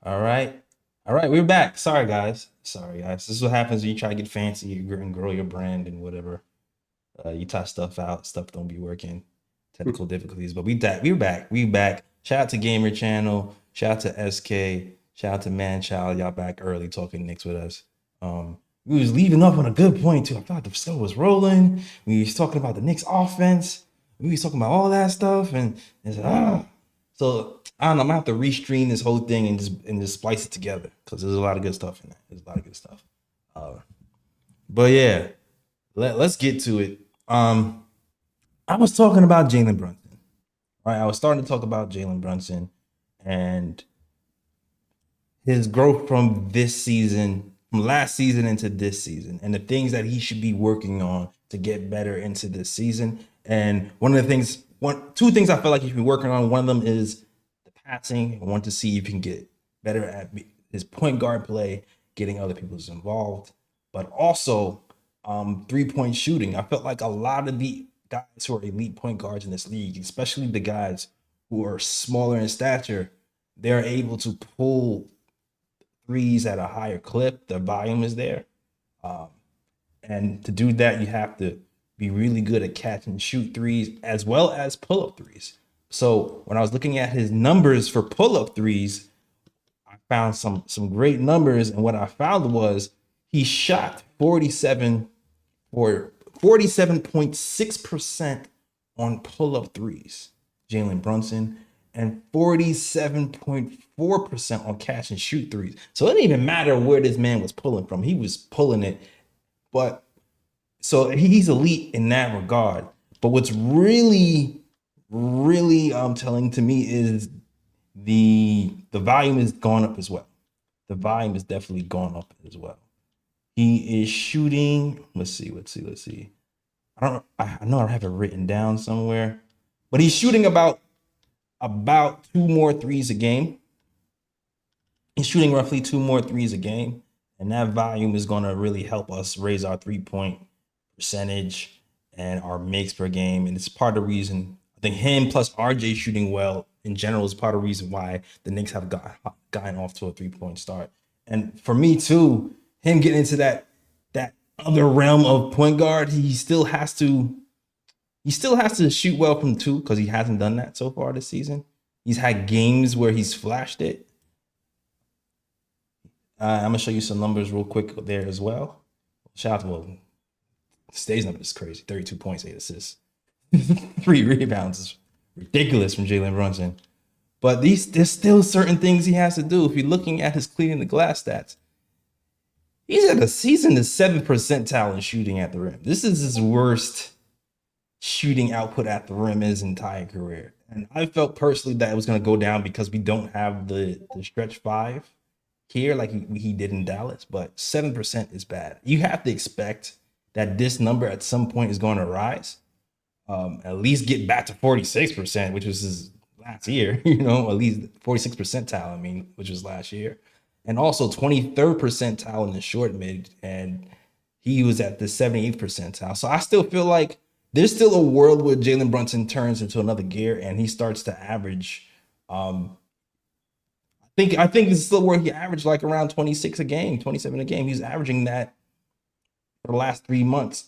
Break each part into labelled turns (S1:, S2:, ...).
S1: All right. All right, we're back. Sorry, guys. Sorry, guys. This is what happens when you try to get fancy and grow your brand and whatever. You try stuff out, stuff don't be working. Technical difficulties, but we're back. We back. Shout out to Gamer Channel. Shout out to SK. Shout out to Manchild. Y'all back early talking Knicks with us. We was leaving off on a good point too. I thought the show was rolling. We was talking about the Knicks offense. We was talking about all that stuff, and it's so I don't know. I'm gonna have to restream this whole thing and just splice it together because there's a lot of good stuff in there. There's a lot of good stuff. But yeah, let's get to it. I was talking about Jalen Brunson, right? I was starting to talk about Jalen Brunson and his growth from this season, from last season into this season, and the things that he should be working on to get better into this season. And two things I feel like he should be working on. One of them is the passing. I want to see if he can get better at his point guard play, getting other people involved, but also 3-point shooting. I felt like a lot of the guys who are elite point guards in this league, especially the guys who are smaller in stature, they're able to pull threes at a higher clip. The volume is there. And to do that, you have to be really good at catch and shoot threes as well as pull up threes. So when I was looking at his numbers for pull up threes, I found some great numbers. And what I found was he shot 47.6% on pull up threes, Jalen Brunson, and 47.4% on catch and shoot threes. So it didn't even matter where this man was pulling from. He was pulling it. But so he's elite in that regard. But what's really telling to me is the volume is gone up as well. The volume is definitely gone up as well. He is shooting. Let's see. I know I have it written down somewhere, but he's shooting about 2 more threes a game. He's shooting roughly 2 more threes a game, and that volume is going to really help us raise our 3-point percentage and our makes per game. And it's part of the reason I think him plus RJ shooting well in general is part of the reason why the Knicks have gotten off to a 3-point start. And for me too, him getting into that other realm of point guard, he still has to shoot well from 2 because he hasn't done that so far this season. He's had games where he's flashed it. I'm gonna show you some numbers real quick there as well. Shout out to today's number is crazy: 32 points, 8 assists, 3 rebounds. Is ridiculous from Jalen Brunson. But there's still certain things he has to do. If you're looking at his cleaning the glass stats, he's in the 7th percentile in shooting at the rim. This is his worst shooting output at the rim in his entire career. And I felt personally that it was going to go down because we don't have the stretch 5 here like he did in Dallas. But 7% is bad. You have to expect that this number at some point is going to rise. At least get back to 46%, which was his last year, at least 46 percentile, which was last year. And also 23rd percentile in the short mid, and he was at the 78th percentile. So I still feel like there's still a world where Jalen Brunson turns into another gear and he starts to average. I think this is still where he averaged like around 26 a game, 27 a game. He's averaging that for the last 3 months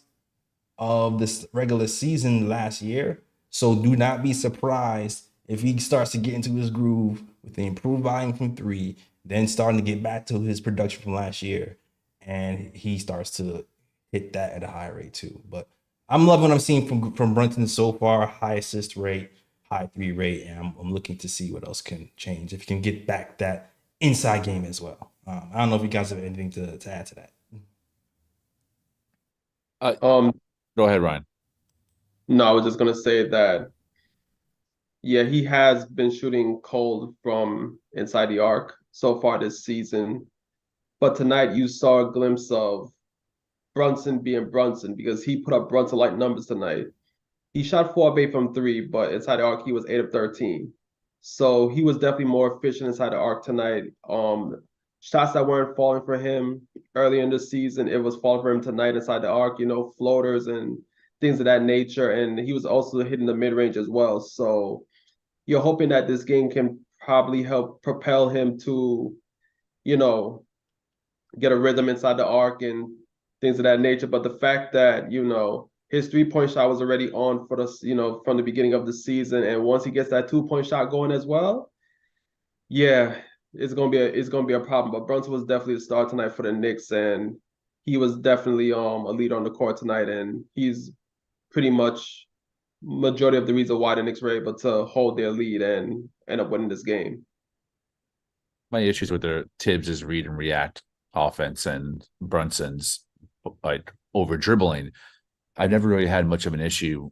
S1: of this regular season last year. So do not be surprised if he starts to get into his groove with the improved volume from 3, then starting to get back to his production from last year, and he starts to hit that at a high rate too. But I'm loving what I'm seeing from Brunson so far. High assist rate, high 3 rate, and I'm looking to see what else can change if he can get back that inside game as well. I don't know if you guys have anything to add to that.
S2: Go ahead, Ryan.
S3: No, I was just gonna say that, yeah, he has been shooting cold from inside the arc so far this season. But tonight you saw a glimpse of Brunson being Brunson because he put up Brunson-like numbers tonight. He shot 4 of 8 from 3, but inside the arc he was 8 of 13. So he was definitely more efficient inside the arc tonight. Shots that weren't falling for him early in the season, it was falling for him tonight inside the arc, floaters and things of that nature. And he was also hitting the mid-range as well. So you're hoping that this game can probably help propel him to get a rhythm inside the arc and things of that nature. But the fact that, his 3-point shot was already on for us, from the beginning of the season. And once he gets that 2-point shot going as well, yeah, it's gonna be a problem. But Brunson was definitely the star tonight for the Knicks, and he was definitely a leader on the court tonight, and he's pretty much majority of the reason why the Knicks were able to hold their lead and end up winning this game.
S2: My issues with their Tibbs' read and react offense and Brunson's like over dribbling. I've never really had much of an issue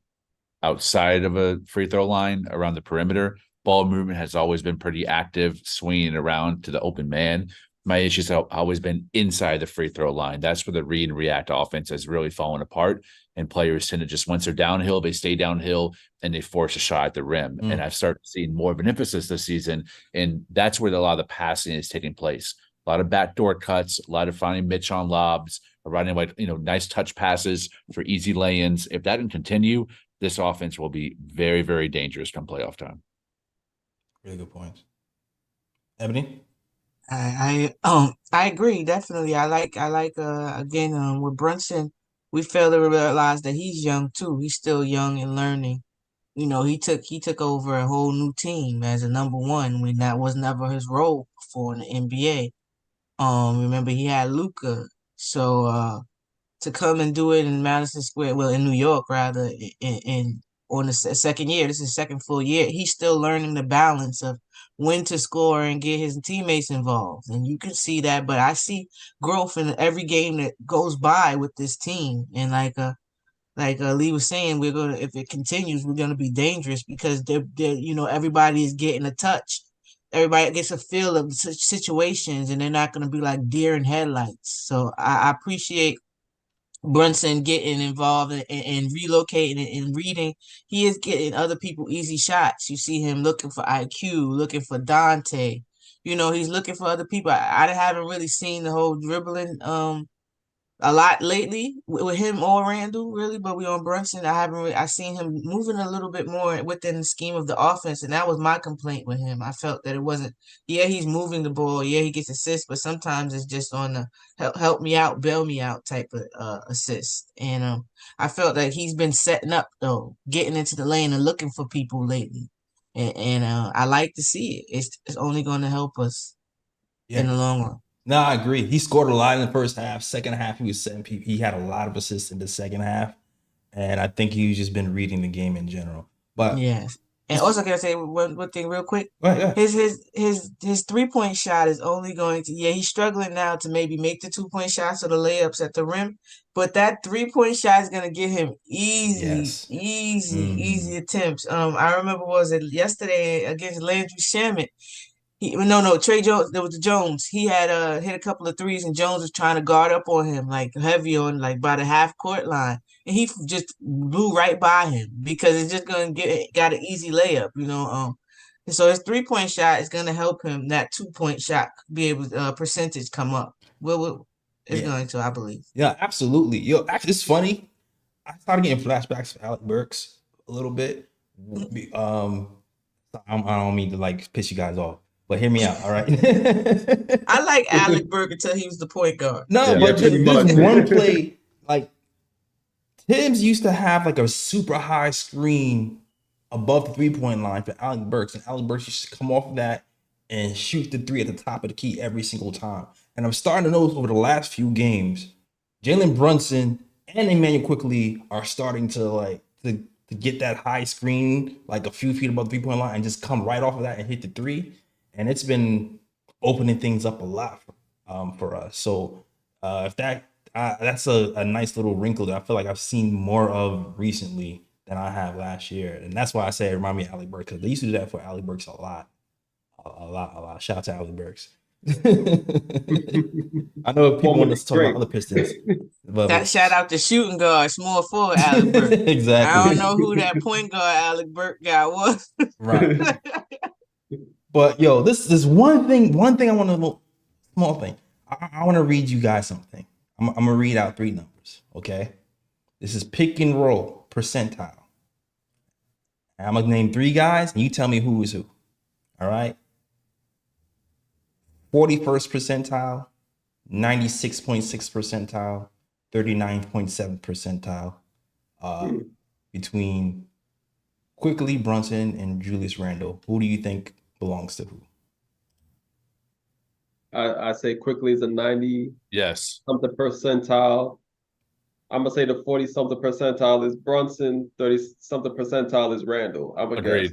S2: outside of a free throw line around the perimeter. Ball movement has always been pretty active, swinging around to the open man. My issues have always been inside the free throw line. That's where the read and react offense has really fallen apart. And players tend to just, once they're downhill, they stay downhill and they force a shot at the rim. And I've started seeing more of an emphasis this season. And that's where a lot of the passing is taking place. A lot of backdoor cuts, a lot of finding Mitch on lobs, running nice touch passes for easy lay-ins. If that can continue, this offense will be very, very dangerous come playoff time.
S1: Really good points. Ebony?
S4: I agree, definitely. I like again with Brunson, we fail to realize that he's young too. He's still young and learning. He took over a whole new team as a number one when that was never his role before in the NBA. Remember he had Luka. So to come and do it in Madison Square, well, in New York rather, in on the second year, this is his second full year. He's still learning the balance of when to score and get his teammates involved, and you can see that. But I see growth in every game that goes by with this team, and like Lee was saying, if it continues, we're gonna be dangerous because everybody is getting a touch. Everybody gets a feel of such situations, and they're not gonna be like deer in headlights. So I appreciate Brunson getting involved and relocating and reading. He is getting other people easy shots. You see him looking for IQ, looking for Donte. He's looking for other people. I haven't really seen the whole dribbling a lot lately with him or Randall, really, but we on Brunson. I seen him moving a little bit more within the scheme of the offense, and that was my complaint with him. I felt that it wasn't, yeah, he's moving the ball, yeah, he gets assists, but sometimes it's just on the help me out, bail me out type of assist. And I felt that he's been setting up though, getting into the lane and looking for people lately. And I like to see it. It's only going to help us in the long run.
S1: No, I agree. He scored a lot in the first half. Second half, he was setting people. He had a lot of assists in the second half, and I think he's just been reading the game in general. But
S4: yes, and also can I say one thing real quick?
S1: Right.
S4: His 3-point shot is only going to he's struggling now to maybe make the 2-point shots or the layups at the rim, but that 3-point shot is gonna get him easy attempts. I remember was it yesterday against Landry Shamet. Trey Jones. There was the Jones. He had hit a couple of threes, and Jones was trying to guard up on him, like heavy on, like by the half court line, and he just blew right by him because it's just gonna got an easy layup, So his 3-point shot is gonna help him. That 2-point shot be able percentage come up. It's going to, I believe.
S1: Yeah, absolutely. Yo, actually, it's funny. I started getting flashbacks to Alec Burks a little bit. I don't mean to piss you guys off. But hear me out, all right?
S4: I like Alec Burke until he was the point guard.
S1: But there's one play, Tibbs used to have a super high screen above the 3-point line for Alec Burks, and Alec Burks used to come off of that and shoot the 3 at the top of the key every single time. And I'm starting to notice over the last few games, Jalen Brunson and Emmanuel Quickly are starting to get that high screen, a few feet above the 3-point line, and just come right off of that and hit the 3. And it's been opening things up a lot for us. So if that's a nice little wrinkle that I feel like I've seen more of recently than I have last year. And that's why I say it reminds me of Alec Burks, because they used to do that for Alec Burks a lot. Shout out to Alec Burks. I know people want to talk about other Pistons. But
S4: that shout out to shooting guard, small forward Alec Burke.
S1: Exactly.
S4: I don't know who that point guard Alec Burke guy was.
S1: Right. But yo, this is one thing I want to know. Small thing. I want to read you guys something. I'm gonna read out 3 numbers. Okay. This is pick and roll percentile. And I'm gonna name 3 guys, and you tell me who is who. All right. 41st percentile, 96.6 percentile, 39.7 percentile between Quickly, Brunson, and Julius Randle. Who do you think belongs to who?
S3: I say quickly is a 90
S2: Yes.
S3: something percentile. I'm gonna say the 40 something percentile is Brunson, 30 something percentile is Randall. I'm gonna
S2: Agreed.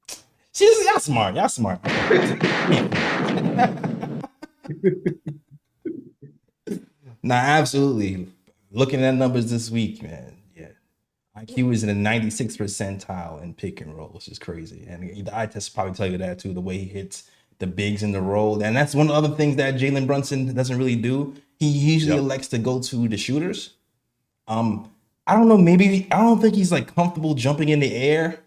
S3: guess.
S1: See, y'all smart. Y'all smart. Nah, absolutely. Looking at numbers this week, man. Yeah. IQ is in the 96th percentile in pick and roll, which is crazy. And the eye test probably tell you that too, the way he hits the bigs in the roll. And that's one of the other things that Jalen Brunson doesn't really do. He usually elects to go to the shooters. I don't know, maybe I don't think he's like comfortable jumping in the air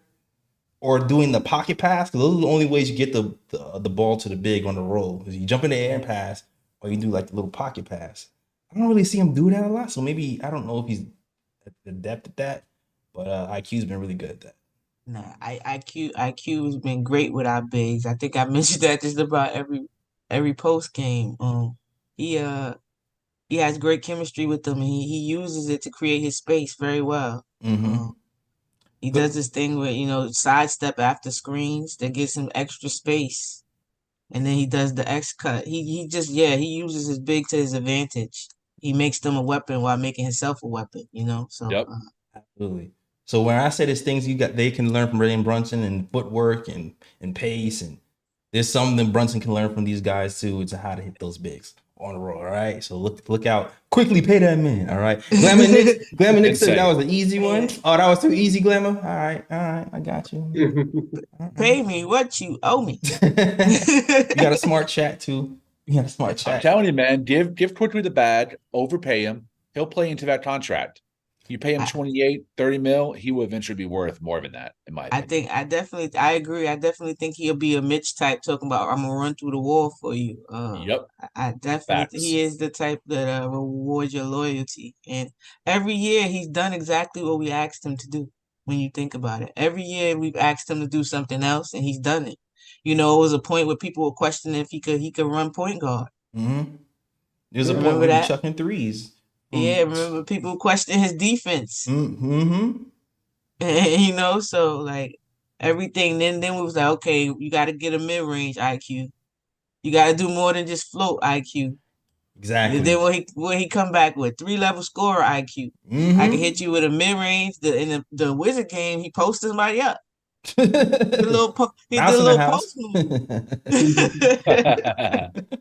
S1: or doing the pocket pass, because those are the only ways you get the ball to the big on the roll. Is you jump in the air and pass, or you do like the little pocket pass. I don't really see him do that a lot, so maybe I don't know if he's adept at that, but IQ's been really good at that.
S4: Nah, IQ has been great with our bigs. I think I mentioned that just about every post game. He has great chemistry with them, and he uses it to create his space very well. He does this thing where, sidestep after screens that gives him extra space. And then he does the X cut. He uses his big to his advantage. He makes them a weapon while making himself a weapon, So
S1: absolutely. So when I say there's things they can learn from Jalen Brunson and footwork and pace, and there's something Brunson can learn from these guys too, to how to hit those bigs on the roll. All right. So look out. Quickly pay that man. All right. Glamour Nick said that was an easy one. Oh, that was too easy, Glamour. All right. I got you.
S4: Pay me what you owe me.
S1: You got a smart chat too.
S2: I'm telling you, man, give Quickly the bag, overpay him. He'll play into that contract. You pay him 28, 30 mil, he will eventually be worth more than that, in my opinion.
S4: I agree. I definitely think he'll be a Mitch type, talking about, I'm gonna run through the wall for you. I definitely think he is the type that rewards your loyalty. And every year he's done exactly what we asked him to do. When you think about it, every year we've asked him to do something else, and he's done it. It was a point where people were questioning if he could run point guard.
S1: There's a point where he's chucking threes.
S4: Yeah, remember people questioning his defense. So like everything. Then we was like, okay, you got to get a mid range IQ. You got to do more than just float IQ.
S1: Exactly.
S4: And then when he come back with 3-level scorer IQ, I can hit you with a mid range. In the Wizard game, he posted somebody up. He did a little post move.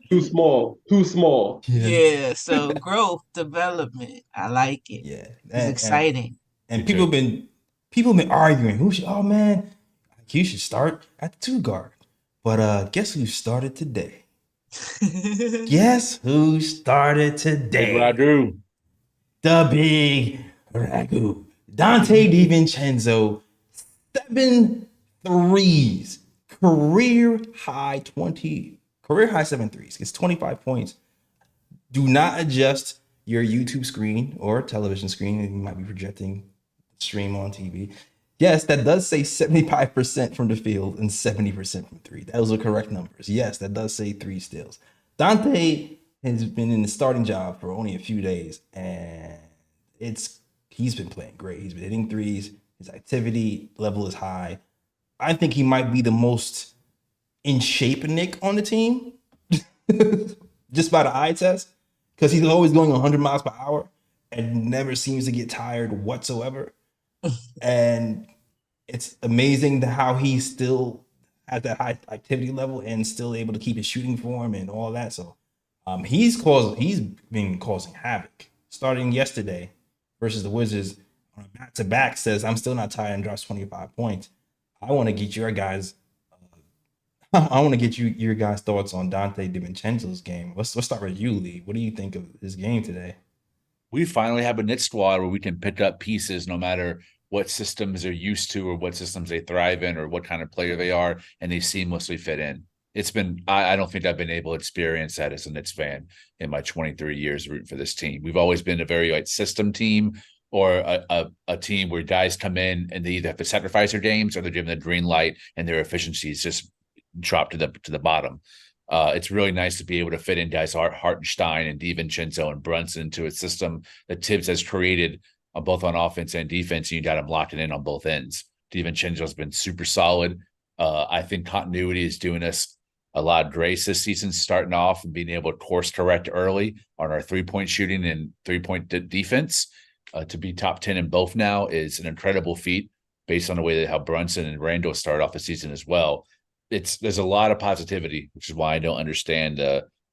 S3: Too small.
S4: Yeah. So growth, development. I like it.
S1: Yeah,
S4: it's exciting.
S1: And people have been arguing. Oh man, you should start at the 2 guard. But guess who started today? Guess who started today?
S2: Big Ragu.
S1: The big Ragu. Donte Divencenzo. 7 threes. Career high 7 threes. Gets 25 points. Do not adjust your YouTube screen or television screen. You might be projecting stream on TV. Yes, that does say 75% from the field and 70% from 3. Those are correct numbers. Yes, that does say 3 steals. Donte has been in the starting job for only a few days, and he's been playing great. He's been hitting threes. His activity level is high. I think he might be the most in shape Knick on the team, just by the eye test, because he's always going 100 miles per hour and never seems to get tired whatsoever. And it's amazing how he still at that high activity level and still able to keep his shooting form and all that. So he's been causing havoc. Starting yesterday versus the Wizards on a back-to-back, says, I'm still not tired, and drops 25 points. I want to get your guys' thoughts on Donte Divincenzo's game. Let's start with you, Lee. What do you think of his game today?
S2: We finally have a Knicks squad where we can pick up pieces no matter what systems they're used to or what systems they thrive in or what kind of player they are, and they seamlessly fit in. It's been, I don't think I've been able to experience that as a Knicks fan in my 23 years rooting for this team. We've always been a very system team, or a team where guys come in and they either have to sacrifice their games or they're given the green light and their efficiencies just drop to the bottom. It's really nice to be able to fit in guys Hartenstein and Divencenzo and Brunson into a system that Tibbs has created both on offense and defense. And you got him locking in on both ends. Divincenzo's been super solid. I think continuity is doing us a lot of grace this season, starting off and being able to course correct early on our 3-point shooting and 3-point defense. To be top 10 in both now is an incredible feat based on the way that how Brunson and Randall started off the season as well. There's a lot of positivity, which is why I don't understand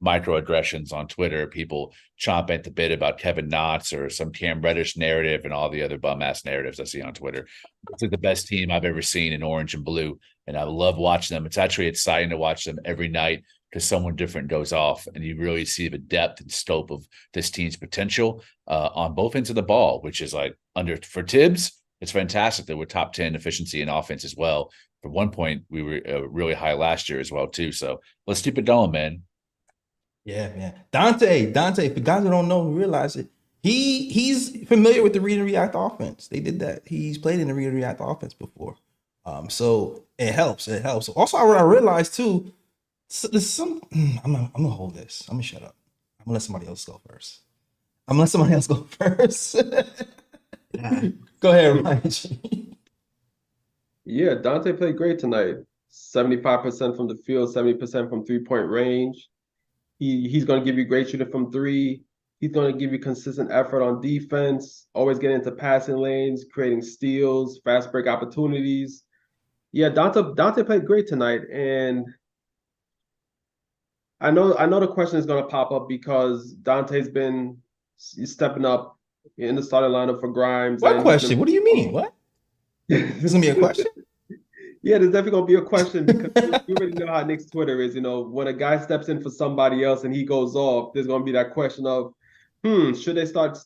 S2: microaggressions on Twitter, people chomp at the bit about Kevin Knotts or some Cam Reddish narrative and all the other bum ass narratives I see on Twitter. It's like the best team I've ever seen in orange and blue, and I love watching them. It's actually exciting to watch them every night because someone different goes off, and you really see the depth and scope of this team's potential on both ends of the ball, which is like for Tibbs. It's fantastic that we're top 10 efficiency in offense as well. For one point, we were really high last year as well too. So let's keep it going, man.
S1: Yeah, man. Donte, for guys who don't know, who realize it, he's familiar with the read and react offense. They did that. He's played in the read and react offense before. So it helps. Also, I realized too, there's some I'm gonna hold this. I'm gonna shut up. I'm gonna let somebody else go first.
S4: Yeah.
S1: Go ahead, Mike.
S3: Yeah, Donte played great tonight. 75% from the field, 70% from 3-point range. He's going to give you great shooting from 3. He's going to give you consistent effort on defense, always getting into passing lanes, creating steals, fast break opportunities. Yeah, Donte played great tonight, and I know the question is going to pop up because Dante's been stepping up in the starting lineup for Grimes.
S1: What question? What do you mean? What? There's gonna be a question?
S3: Yeah, there's definitely gonna be a question because you already know how Knicks Twitter is. You know, when a guy steps in for somebody else and he goes off, there's gonna be that question of, should they start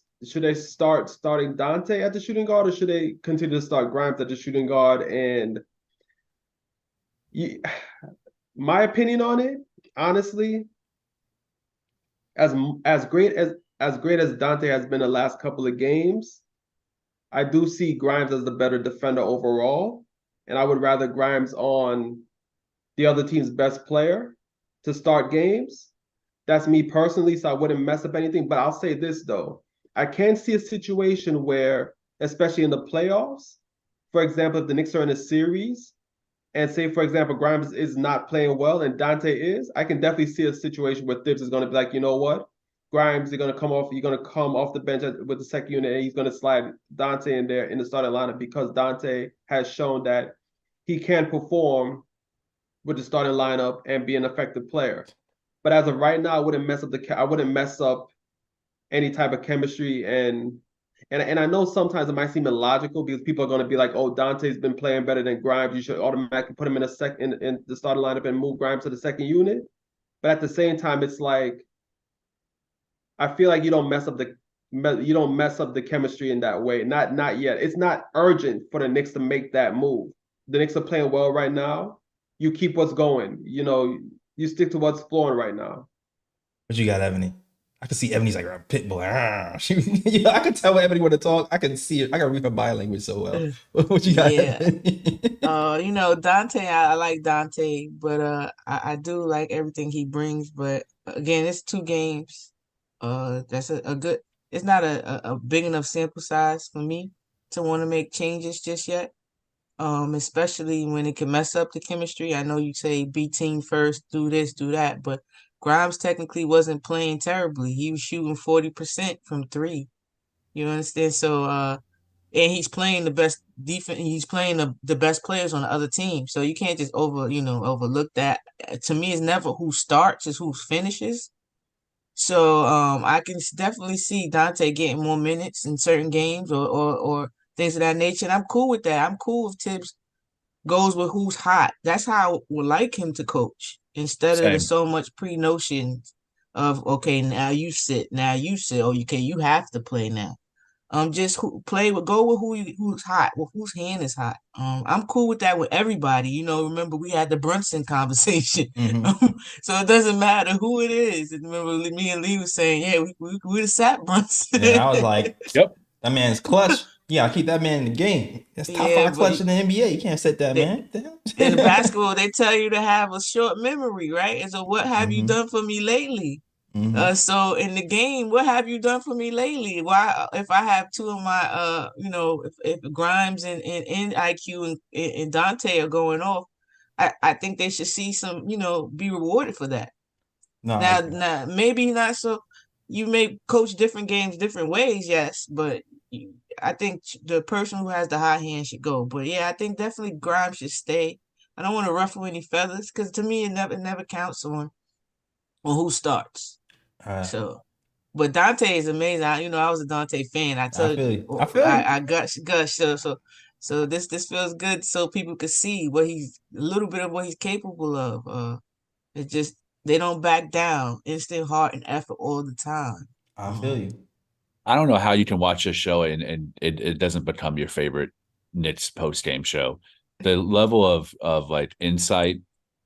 S3: starting Donte at the shooting guard, or should they continue to start Grimes at the shooting guard? And my opinion on it, honestly, as great as Donte has been the last couple of games, I do see Grimes as the better defender overall, and I would rather Grimes on the other team's best player to start games. That's me personally, so I wouldn't mess up anything. But I'll say this, though. I can see a situation where, especially in the playoffs, for example, if the Knicks are in a series, and say, for example, Grimes is not playing well and Donte is, I can definitely see a situation where Thibs is going to be like, you know what? Grimes, you're going to come off the bench with the second unit, and he's going to slide Donte in there in the starting lineup because Donte has shown that he can perform with the starting lineup and be an effective player. But as of right now, I wouldn't mess up any type of chemistry, and I know sometimes it might seem illogical because people are going to be like, "Oh, Dante's been playing better than Grimes. You should automatically put him in the starting lineup and move Grimes to the second unit." But at the same time, it's like, I feel like you don't mess up the chemistry in that way. Not yet. It's not urgent for the Knicks to make that move. The Knicks are playing well right now. You keep what's going. You know, you stick to what's flowing right now.
S1: What you got, Ebony? I can see Ebony's like a pit bull. I can tell when Ebony want to talk. I can see it. I can read her body language so well. What you got?
S4: Yeah. You know, Donte, I like Donte, but I do like everything he brings. But again, it's 2 games. That's a good. It's not a big enough sample size for me to want to make changes just yet. Especially when it can mess up the chemistry. I know you say be team first, do this, do that, but Grimes technically wasn't playing terribly. He was shooting 40% from 3. You understand? So, and he's playing the best defense. He's playing the best players on the other team. So you can't just overlook that. To me, it's never who starts; it's who finishes. So, I can definitely see Donte getting more minutes in certain games or things of that nature. And I'm cool with that. I'm cool if Tibbs goes with who's hot. That's how I would like him to coach instead of so much pre-notion of, okay, now you sit. Oh, okay, you have to play now. Just go with who's hot, with whose hand is hot. I'm cool with that with everybody. You know, remember we had the Brunson conversation, so it doesn't matter who it is. And remember, me and Lee was saying, yeah, we would have sat Brunson.
S1: Yeah, I was like,
S2: yep,
S1: that man's clutch. Yeah, I keep that man in the game. That's top
S4: Yeah,
S1: five clutch in the NBA. You can't set that
S4: they,
S1: man. Damn.
S4: in the basketball, they tell you to have a short memory, right? And so, what have you
S1: Mm-hmm.
S4: done for me lately?
S1: Mm-hmm.
S4: So in the game, what have you done for me lately? Why, if I have two of my, if Grimes and IQ and Donte are going off, I think they should see some, be rewarded for that.
S1: No, I
S4: Now,
S1: agree.
S4: maybe not so. You may coach different games different ways, yes, but I think the person who has the high hand should go. But yeah, I think definitely Grimes should stay. I don't want to ruffle any feathers because to me it never counts on who starts.
S1: Uh,
S4: So, but Donte is amazing. I was a Donte fan. I
S1: I
S4: told
S1: feel
S4: you,
S1: you. I feel you.
S4: I gush. So this feels good. So people could see what he's a little bit of what he's capable of. It's just they don't back down. Instant heart and effort all the time.
S1: I feel you.
S2: I don't know how you can watch this show and it doesn't become your favorite Knicks post game show. The level of like insight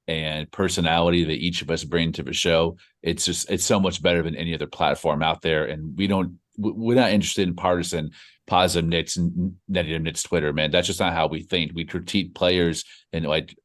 S2: and personality that each of us bring to the show, it's so much better than any other platform out there. And we're not interested in partisan positive Knicks and negative Knicks Twitter, man. That's just not how we think. We critique players in like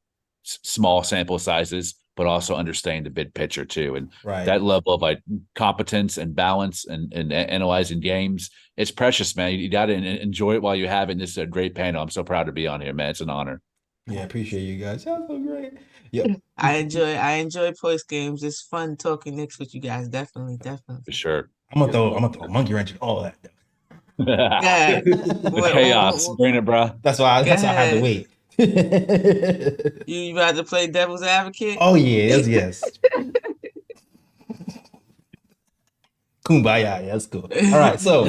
S2: small sample sizes, but also understanding the big picture too. And
S1: Right.
S2: that level of like competence and balance and analyzing games, it's precious, man. You got to enjoy it while you have it. This is a great panel. I'm so proud to be on here, man. It's an honor.
S1: Yeah, I appreciate you guys. Y'all so great. Yeah.
S4: I enjoy post games. It's fun talking Knicks with you guys. Definitely.
S2: For sure.
S1: I'm gonna throw a monkey wrench and all that.
S4: Yeah.
S2: The chaos. Bring it, bro.
S1: That's why I had to wait.
S4: You about to play devil's advocate?
S1: Oh yeah, yes. Kumbaya, yeah, that's cool. All right, so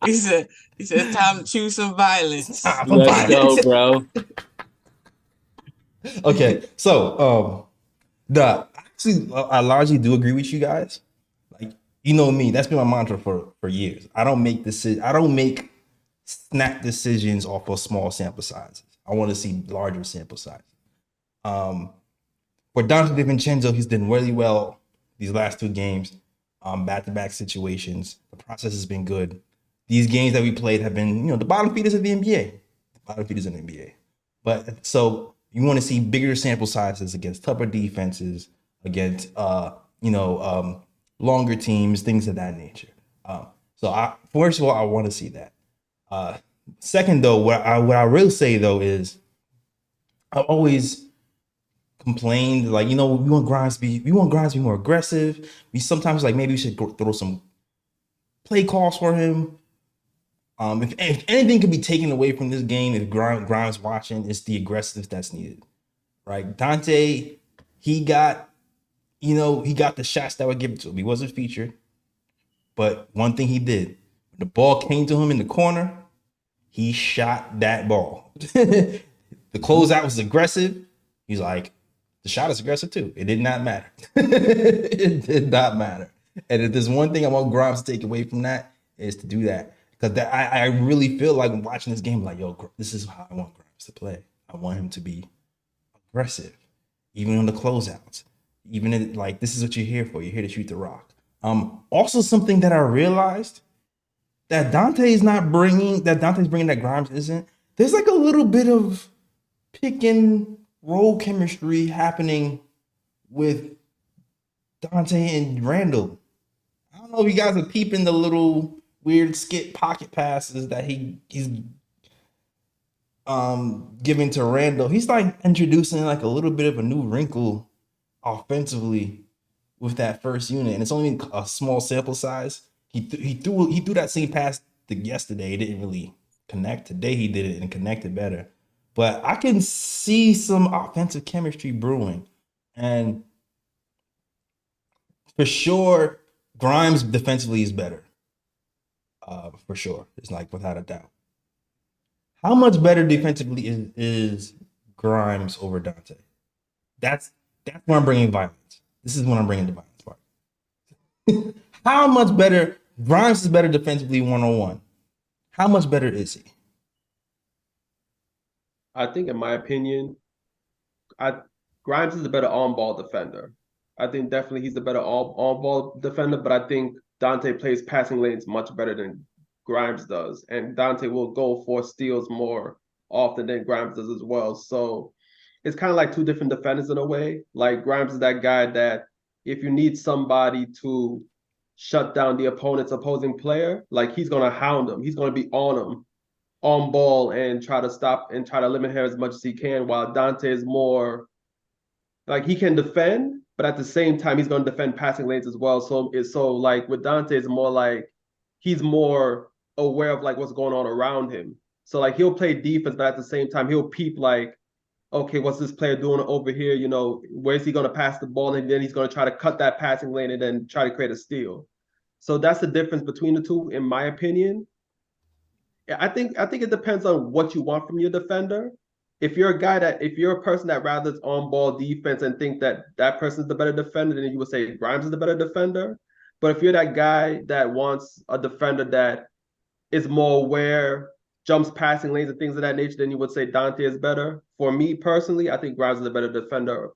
S4: he said it's time to choose some violence.
S2: Let's go, bro.
S1: Okay, so I largely do agree with you guys. Like, you know me, that's been my mantra for years. I don't make snap decisions off of small sample sizes. I want to see larger sample sizes. For Donte Divencenzo, he's done really well these last two games, back-to-back situations. The process has been good. These games that we played have been, the bottom feeders of the NBA. The bottom feeders in the NBA. But so you want to see bigger sample sizes against tougher defenses, against longer teams, things of that nature. First of all, I want to see that. Second, though, what I really say though is I always complained, like, we want Grimes to be more aggressive. We sometimes maybe we should throw some play calls for him. If anything could be taken away from this game, if Grimes watching, it's the aggressiveness that's needed, right? Donte, he got the shots that were given to him. He wasn't featured, but one thing he did, when the ball came to him in the corner, he shot that ball. The closeout was aggressive. He's like, the shot is aggressive too. It did not matter. It did not matter. And if there's one thing I want Grimes to take away from that, is to do that. Because I really feel like watching this game, like, yo, this is how I want Grimes to play. I want him to be aggressive, even on the closeouts. Even in, this is what you're here for. You're here to shoot the rock. Also, something that I realized that Donte's bringing that Grimes isn't. There's a little bit of pick and roll chemistry happening with Donte and Randall. I don't know if you guys are peeping the little weird skip pocket passes that he's giving to Randall. He's introducing a little bit of a new wrinkle offensively with that first unit, and it's only a small sample size. He threw that same pass yesterday. It didn't really connect. Today he did it and connected better. But I can see some offensive chemistry brewing. And for sure, Grimes defensively is better. For sure. It's without a doubt. How much better defensively is Grimes over Donte? That's where I'm bringing violence. This is when I'm bringing the violence part. How much better? Grimes is better defensively one-on-one. How much better is he?
S3: I think, in my opinion, Grimes is a better on-ball defender. I think definitely he's a better on-ball defender, but I think Donte plays passing lanes much better than Grimes does, and Donte will go for steals more often than Grimes does as well. So it's kind of like two different defenders in a way. Like Grimes is that guy that if you need somebody to shut down the opponent's opposing player, like he's gonna hound him. He's gonna be on him, on ball, and try to stop and try to limit him as much as he can. While Donte is more like he can defend, but at the same time he's gonna defend passing lanes as well. So it's so like with Donte, it's more like he's more aware of like what's going on around him. So like he'll play defense, but at the same time he'll peep like, okay, what's this player doing over here? You know, where's he going to pass the ball? And then he's going to try to cut that passing lane and then try to create a steal. So that's the difference between the two, in my opinion. I think it depends on what you want from your defender. If you're a person that rather is on ball defense and think that that person's the better defender, then you would say Grimes is the better defender. But if you're that guy that wants a defender that is more aware, jumps passing lanes and things of that nature, then you would say Donte is better. For me personally, I think Grimes is a better defender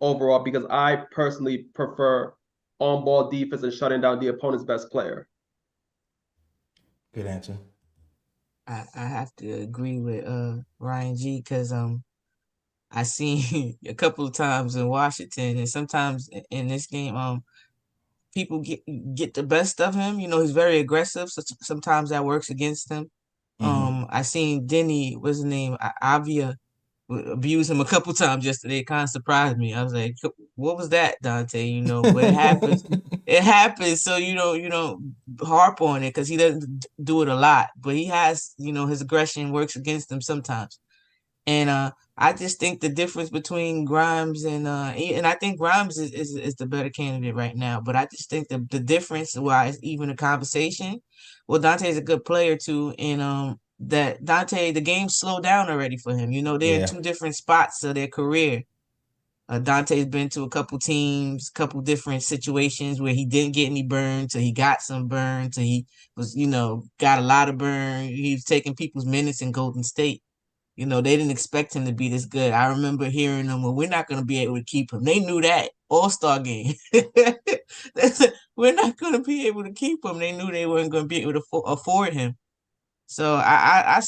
S3: overall because I personally prefer on-ball defense and shutting down the opponent's best player.
S1: Good answer.
S4: I have to agree with Ryan G because I seen a couple of times in Washington and sometimes in this game people get the best of him. You know, he's very aggressive, so sometimes that works against him. I seen Denny, what's his name, Avia, abuse him a couple times yesterday. It kind of surprised me. I was like, "What was that, Donte?" You know, but it happens. It happens. So you don't harp on it because he doesn't do it a lot. But he has, you know, his aggression works against him sometimes. And I just think the difference between Grimes and I think Grimes is the better candidate right now. But I just think the difference, why it's even a conversation. Well, Donte is a good player too, and that Donte, the game slowed down already for him. You know, they're in two different spots of their career. Dante's been to a couple teams, couple different situations where he didn't get any burn, till he got some burn, till he was, you know, got a lot of burn. He was taking people's minutes in Golden State. You know, they didn't expect him to be this good. I remember hearing them, well, we're not going to be able to keep him. They knew that. All-Star game. We're not going to be able to keep him. They knew they weren't going to be able to afford him. So I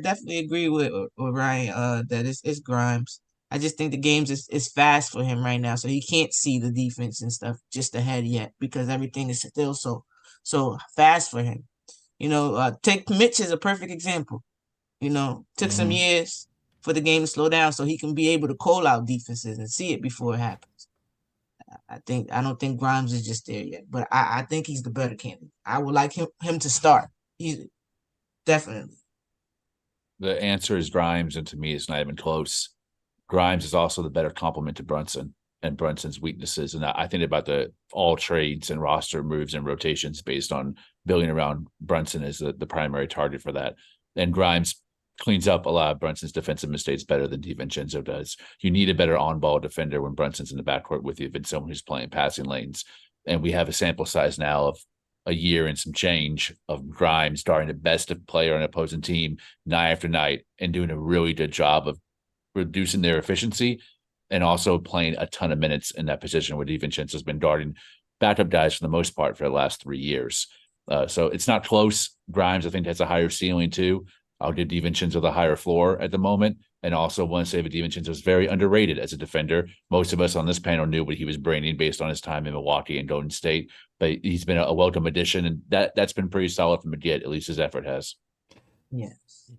S4: definitely agree with Ryan that it's Grimes. I just think the games is fast for him right now, so he can't see the defense and stuff just ahead yet because everything is still so fast for him. You know, take Mitch as a perfect example. You know, took some years for the game to slow down so he can be able to call out defenses and see it before it happens. I don't think Grimes is just there yet, but I think he's the better candidate. I would like him to start. He's definitely.
S2: The answer is Grimes, and to me, it's not even close. Grimes is also the better complement to Brunson and Brunson's weaknesses. And I think about all trades and roster moves and rotations based on building around Brunson as the primary target for that. And Grimes cleans up a lot of Brunson's defensive mistakes better than Divencenzo does. You need a better on-ball defender when Brunson's in the backcourt with you than someone who's playing passing lanes. And we have a sample size now of a year and some change of Grimes starting the best player on an opposing team night after night and doing a really good job of reducing their efficiency and also playing a ton of minutes in that position where Divencenzo's been guarding backup guys for the most part for the last 3 years. So it's not close. Grimes, I think, has a higher ceiling too. I'll give Divincenzo the higher floor at the moment. And also want to say that Divincenzo is very underrated as a defender. Most of us on this panel knew what he was bringing based on his time in Milwaukee and Golden State, but he's been a welcome addition, and that's been pretty solid from the get. At least his effort has.
S4: Yes.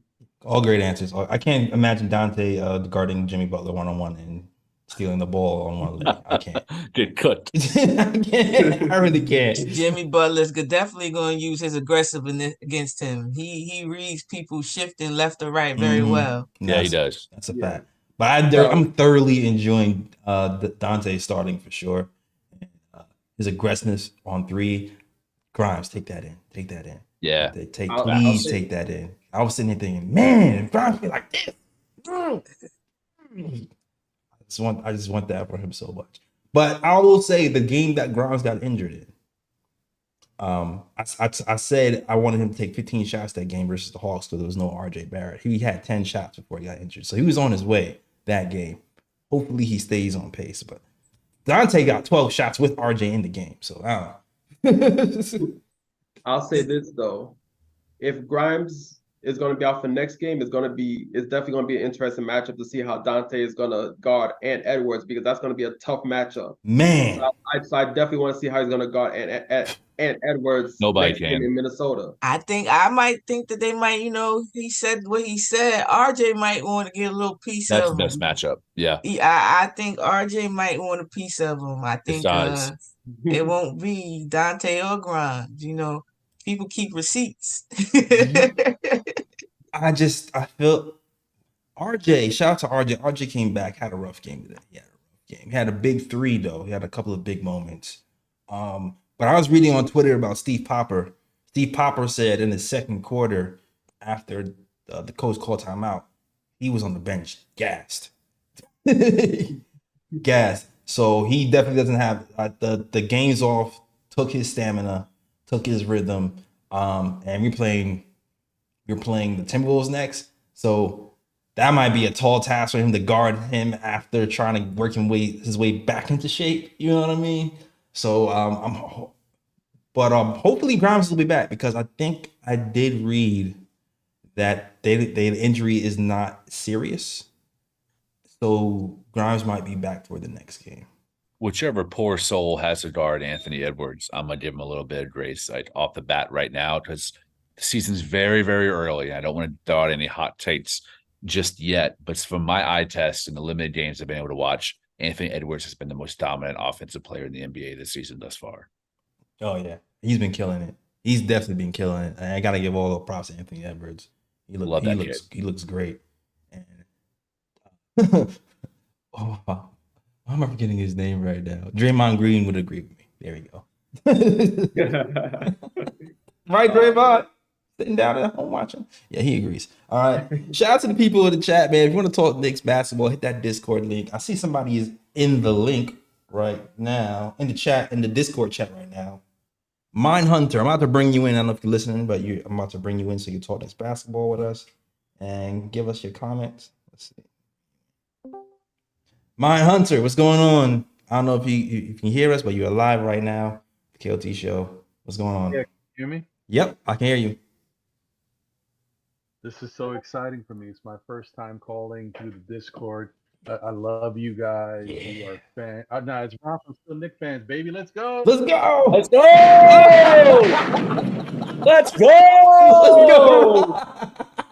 S1: All great answers. I can't imagine Donte guarding Jimmy Butler one-on-one and stealing the ball on one leg. I can't.
S2: Get cooked.
S1: I can't. I really can't.
S4: Jimmy Butler's definitely going to use his aggressiveness against him. He reads people shifting left or right very well.
S2: Yeah, he does.
S1: That's a fact. But I'm thoroughly enjoying Donte starting for sure. His aggressiveness on three. Grimes, take that in. Take that in.
S2: Yeah.
S1: Please take that in. I was sitting here thinking, man, if Grimes be like this. I just want that for him so much. But I will say the game that Grimes got injured in, I said I wanted him to take 15 shots that game versus the Hawks because there was no RJ Barrett. He had 10 shots before he got injured. So he was on his way that game. Hopefully he stays on pace. But Donte got 12 shots with RJ in the game. So I don't know.
S3: I'll say this though. if Grimes is going to be out for next game, it's definitely going to be an interesting matchup to see how Donte is going to guard Ant Edwards, because that's going to be a tough matchup.
S1: Man,
S3: So I definitely want to see how he's going to guard Ant Edwards
S2: Nobody
S3: next game
S2: can.
S3: in Minnesota.
S4: I might think that they might, he said what he said. RJ might want to get a little piece
S2: That's
S4: of
S2: the best
S4: him.
S2: matchup. Yeah.
S4: I think RJ might want a piece of him. I think
S2: Besides,
S4: it won't be Donte or Grimes. People keep receipts.
S1: I feel RJ. Shout out to RJ. RJ came back, had a rough game today. He had a rough game. He had a big three though. He had a couple of big moments. But I was reading on Twitter about Steve Popper. Steve Popper said in the second quarter, after the coach called timeout, he was on the bench, gassed. Gassed. So he definitely doesn't have the games off, took his stamina, took his rhythm. And we're playing the Timberwolves next. So that might be a tall task for him to guard him after trying to work his way back into shape. You know what I mean? So hopefully Grimes will be back, because I think I did read that the injury is not serious. So Grimes might be back for the next game.
S2: whichever poor soul has to guard Anthony Edwards, I'm gonna give him a little bit of grace off the bat right now, because the season's very, very early. I don't want to throw out any hot takes just yet, but from my eye test and the limited games I've been able to watch, Anthony Edwards has been the most dominant offensive player in the NBA this season thus far.
S1: Oh yeah, he's been killing it. He's definitely been killing it. I gotta give all the props to Anthony Edwards. He looks great. And why am I forgetting his name right now? Draymond Green would agree with me. There we go. Right, Draymond? Sitting down at home watching. Yeah, he agrees. All right. Shout out to the people in the chat, man. If you want to talk Knicks basketball, hit that Discord link. I see somebody is in the link right now, in the chat, in the Discord chat right now. Mindhunter, I'm about to bring you in. I don't know if you're listening, but I'm about to bring you in so you can talk Knicks basketball with us and give us your comments. Let's see. Mindhunter, what's going on? I don't know if you can hear us, but you're live right now. The KOT show. What's going on?
S5: Yeah, can you hear me?
S1: Yep, I can hear you.
S5: This is so exciting for me. It's my first time calling through the Discord. I love you guys.
S1: Yeah.
S5: You are fans. No, it's Ron from Still Knick fans, baby. Let's go.
S1: Let's go.
S2: Let's go! Let's go!
S1: Let's go.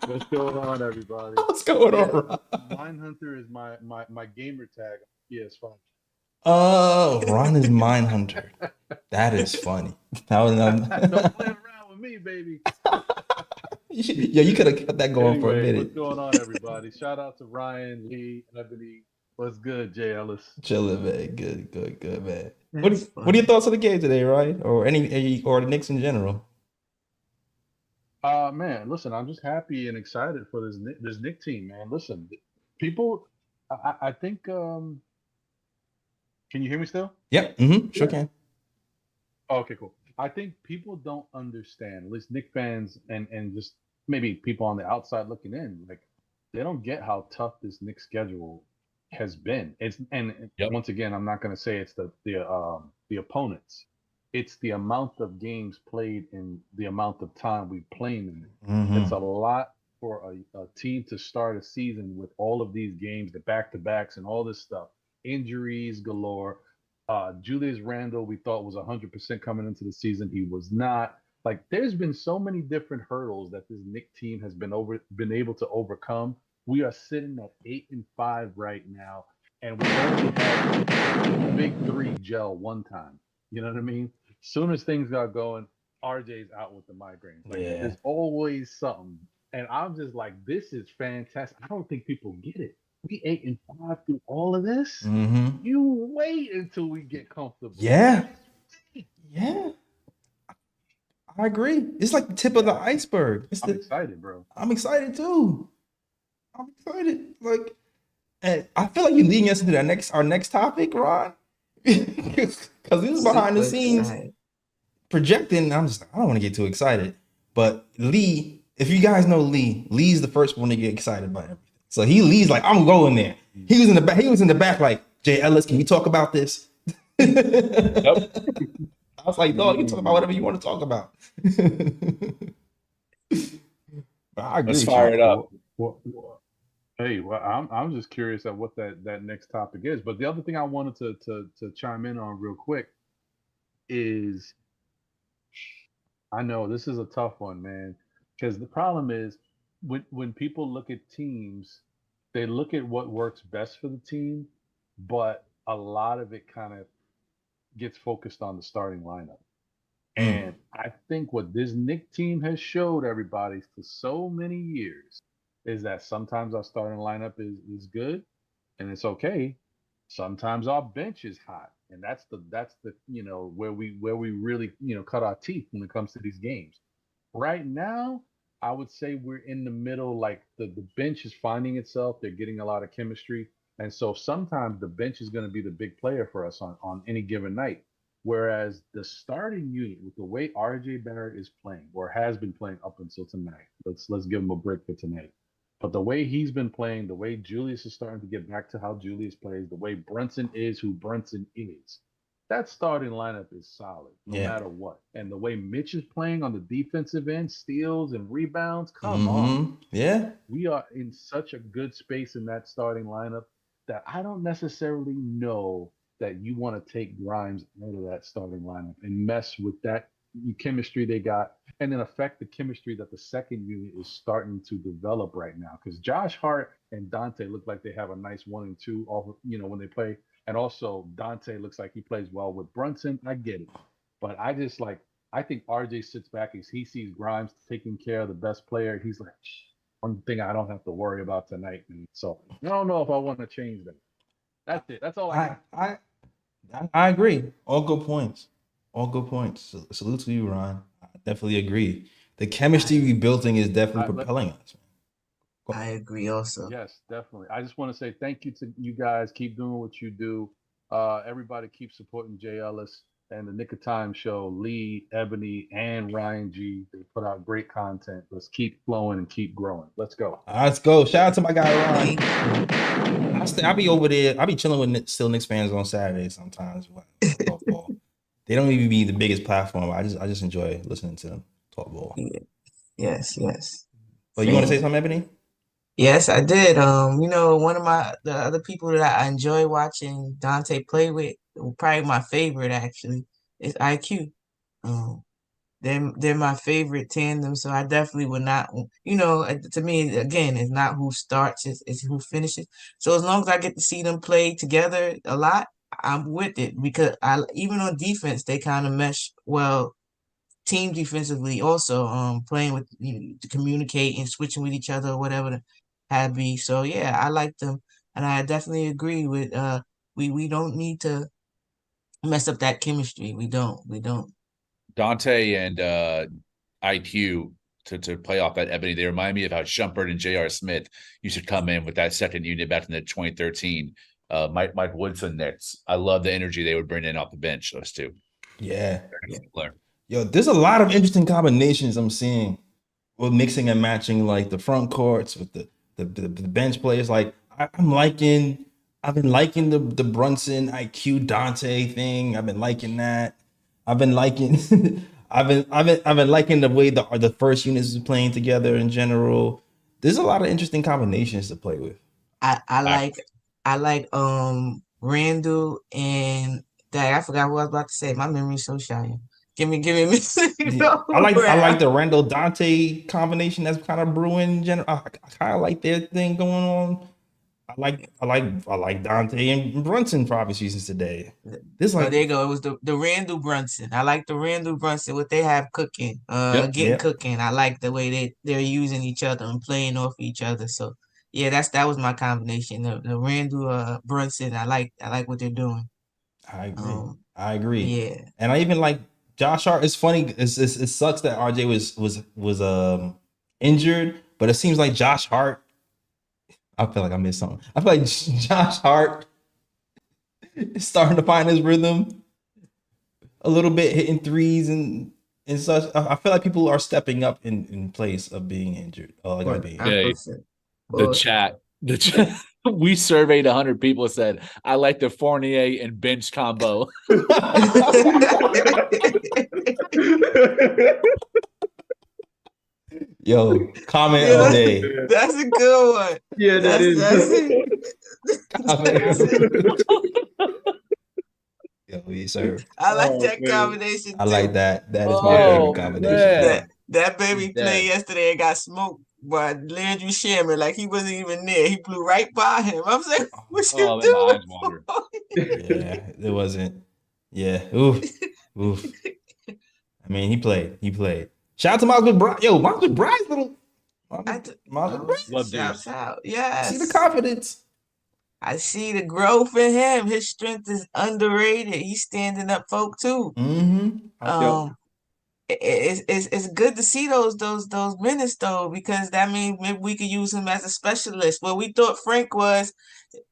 S5: What's going on, everybody?
S1: What's going on?
S5: Mindhunter is my gamer tag on PS5.
S1: Oh, Ron is Mindhunter. That is funny.
S5: Don't play around with me, baby.
S1: Yeah, you could have kept that going for a
S5: Anyway,
S1: minute.
S5: what's going on, everybody? Shout out to Ryan, Lee, and Ebony. What's good, Jay Ellis?
S1: Chilling, man. Good, man. What are your thoughts on the game today, right? Or the Knicks in general?
S5: Man, listen, I'm just happy and excited for this Knick team, man. Listen, people, I think, can you hear me still?
S1: Yep. Sure can.
S5: Oh, okay, cool. I think people don't understand, at least Knick fans and just maybe people on the outside looking in, like they don't get how tough this Knick schedule has been. Once again, I'm not going to say it's the opponents. It's the amount of games played and the amount of time we play in it.
S1: Mhm.
S5: It's a lot for a team to start a season with all of these games, the back-to-backs and all this stuff. Injuries galore. Julius Randle, we thought was 100% coming into the season. He was not. Like, there's been so many different hurdles that this Knick team has been able to overcome. We are sitting at 8-5 right now, and we only had the big three gel one time. You know what I mean? Soon as things got going, RJ's out with the migraines. Like,
S1: Yeah.
S5: There's always something. And I'm just like, this is fantastic. I don't think people get it. We 8-5 through all of this.
S1: Mm-hmm.
S5: You wait until we get comfortable.
S1: Yeah. I agree. It's like the tip of the iceberg.
S5: I'm excited, bro.
S1: I'm excited too. I'm excited. Like, and I feel like you're leading us into our next topic, Ron. Because this is behind the scenes projecting. I don't want to get too excited. But Lee, if you guys know Lee's the first one to get excited about everything. So Lee's like, I'm going there. He was in the back like, Jay Ellis, can you talk about this?
S2: Yep.
S1: I was like, dog, you can talk about whatever you want to talk about. But I agree
S2: Let's
S1: with
S2: fire
S1: you.
S2: it up.
S5: I'm just curious at what that next topic is. But the other thing I wanted to chime in on real quick is, I know this is a tough one, man, because the problem is when people look at teams, they look at what works best for the team, but a lot of it kind of gets focused on the starting lineup. And I think what this Knick team has showed everybody for so many years is that sometimes our starting lineup is good and it's okay. Sometimes our bench is hot. And that's the where we really, cut our teeth when it comes to these games. Right now, I would say we're in the middle, like the bench is finding itself. They're getting a lot of chemistry. And so sometimes the bench is going to be the big player for us on any given night. Whereas the starting unit, with the way RJ Barrett is playing, or has been playing up until tonight, let's give him a break for tonight. But the way he's been playing, the way Julius is starting to get back to how Julius plays, the way Brunson is who Brunson is, that starting lineup is solid no matter what. And the way Mitch is playing on the defensive end, steals and rebounds, come on.
S1: Yeah.
S5: We are in such a good space in that starting lineup that I don't necessarily know that you want to take Grimes out of that starting lineup and mess with that chemistry they got, and then affect the chemistry that the second unit is starting to develop right now. Because Josh Hart and Donte look like they have a nice 1 and 2 off, when they play. And also Donte looks like he plays well with Brunson. I get it. But I think RJ sits back as he sees Grimes taking care of the best player. He's like, one thing I don't have to worry about tonight. And so I don't know if I want to change that. That's it. That's all I got.
S1: I agree. All good points. All good points. Salute to you, Ron. I definitely agree. The chemistry rebuilding is definitely propelling us.
S4: I agree also.
S5: Yes, definitely. I just want to say thank you to you guys. Keep doing what you do. Everybody keep supporting Jay Ellis and the Knick of Time Show. Lee, Ebony, and Ryan G. They put out great content. Let's keep flowing and keep growing. Let's go.
S1: Let's go. Shout out to my guy, Ron. I'll be over there. I'll be chilling with still Knicks fans on Saturdays sometimes. Talk ball. They don't even be the biggest platform. I just enjoy listening to them talk ball.
S4: Yes.
S1: But you want to say something, Ebony?
S4: Yes, I did. One of the other people that I enjoy watching Donte play with, probably my favorite actually, is IQ. They're my favorite tandem, so I definitely would not, to me, again, it's not who starts, it's who finishes. So as long as I get to see them play together a lot, I'm with it, because even on defense, they kind of mesh well, team defensively also, playing with, to communicate and switching with each other or whatever the have be. So yeah, I like them, and I definitely agree with we don't need to mess up that chemistry. We don't.
S2: Donte and IQ to play off that Ebony, they remind me of how Shumpert and J.R. Smith used to come in with that second unit back in the 2013 Mike Woodson Knicks. I love the energy they would bring in off the bench, those two.
S1: Yeah. Yo, there's a lot of interesting combinations I'm seeing with mixing and matching, like the front courts with the bench players. Like I've been liking the Brunson IQ Donte thing. I've been liking that. I've been liking I've been liking the way the first units is playing together in general. There's a lot of interesting combinations to play with.
S4: I like Randall and that. I forgot what I was about to say. My memory's so shy. Give me a minute.
S1: I like the Randall Donte combination that's kind of brewing in general. I kind of like their thing going on. I like Donte and Brunson for obvious reasons today.
S4: There you go. It was the Randall Brunson. I like the Randall Brunson, what they have cooking. Cooking. I like the way they're using each other and playing off each other. So yeah, that was my combination. The Randall Brunson. I like what they're doing.
S1: I agree.
S4: Yeah.
S1: And I even like Josh Hart. It's funny. It sucks that RJ was injured, but it seems like Josh Hart. I feel like I missed something. I feel like Josh Hart is starting to find his rhythm a little bit, hitting threes and such. I feel like people are stepping up in place of being injured.
S2: The chat. We surveyed 100 people, said, I like the Fournier and bench combo.
S1: Yo, comment
S4: Yeah,
S1: of the
S4: that's,
S1: day.
S4: that's a good one.
S3: Yeah, that is.
S4: That's it.
S1: Comment of the day. Yo, yes, sir.
S4: I like
S3: Oh,
S4: that
S3: man.
S4: combination
S1: I
S4: too.
S1: like that. That is my
S3: Yeah,
S1: favorite
S2: Oh,
S1: combination.
S2: man.
S4: That baby
S2: He's
S4: played
S2: dead.
S4: yesterday and got smoked by Landry Shaman like he wasn't even there. He blew right by him. I'm saying, what you
S2: Oh, man, my eyes
S4: doing?
S2: watered.
S1: Yeah, it wasn't. Yeah, oof, oof. I mean, he played. He played. Shout out to Miles McBride. Yo, Miles McBride's little. Miles McBride.
S2: Love
S4: Shouts out.
S1: See
S4: Yes.
S1: the confidence.
S4: I see the growth in him. His strength is underrated. He's standing up folk too.
S1: Mm-hmm.
S4: It's good to see those minutes though, because that means maybe we could use him as a specialist. What we thought Frank was,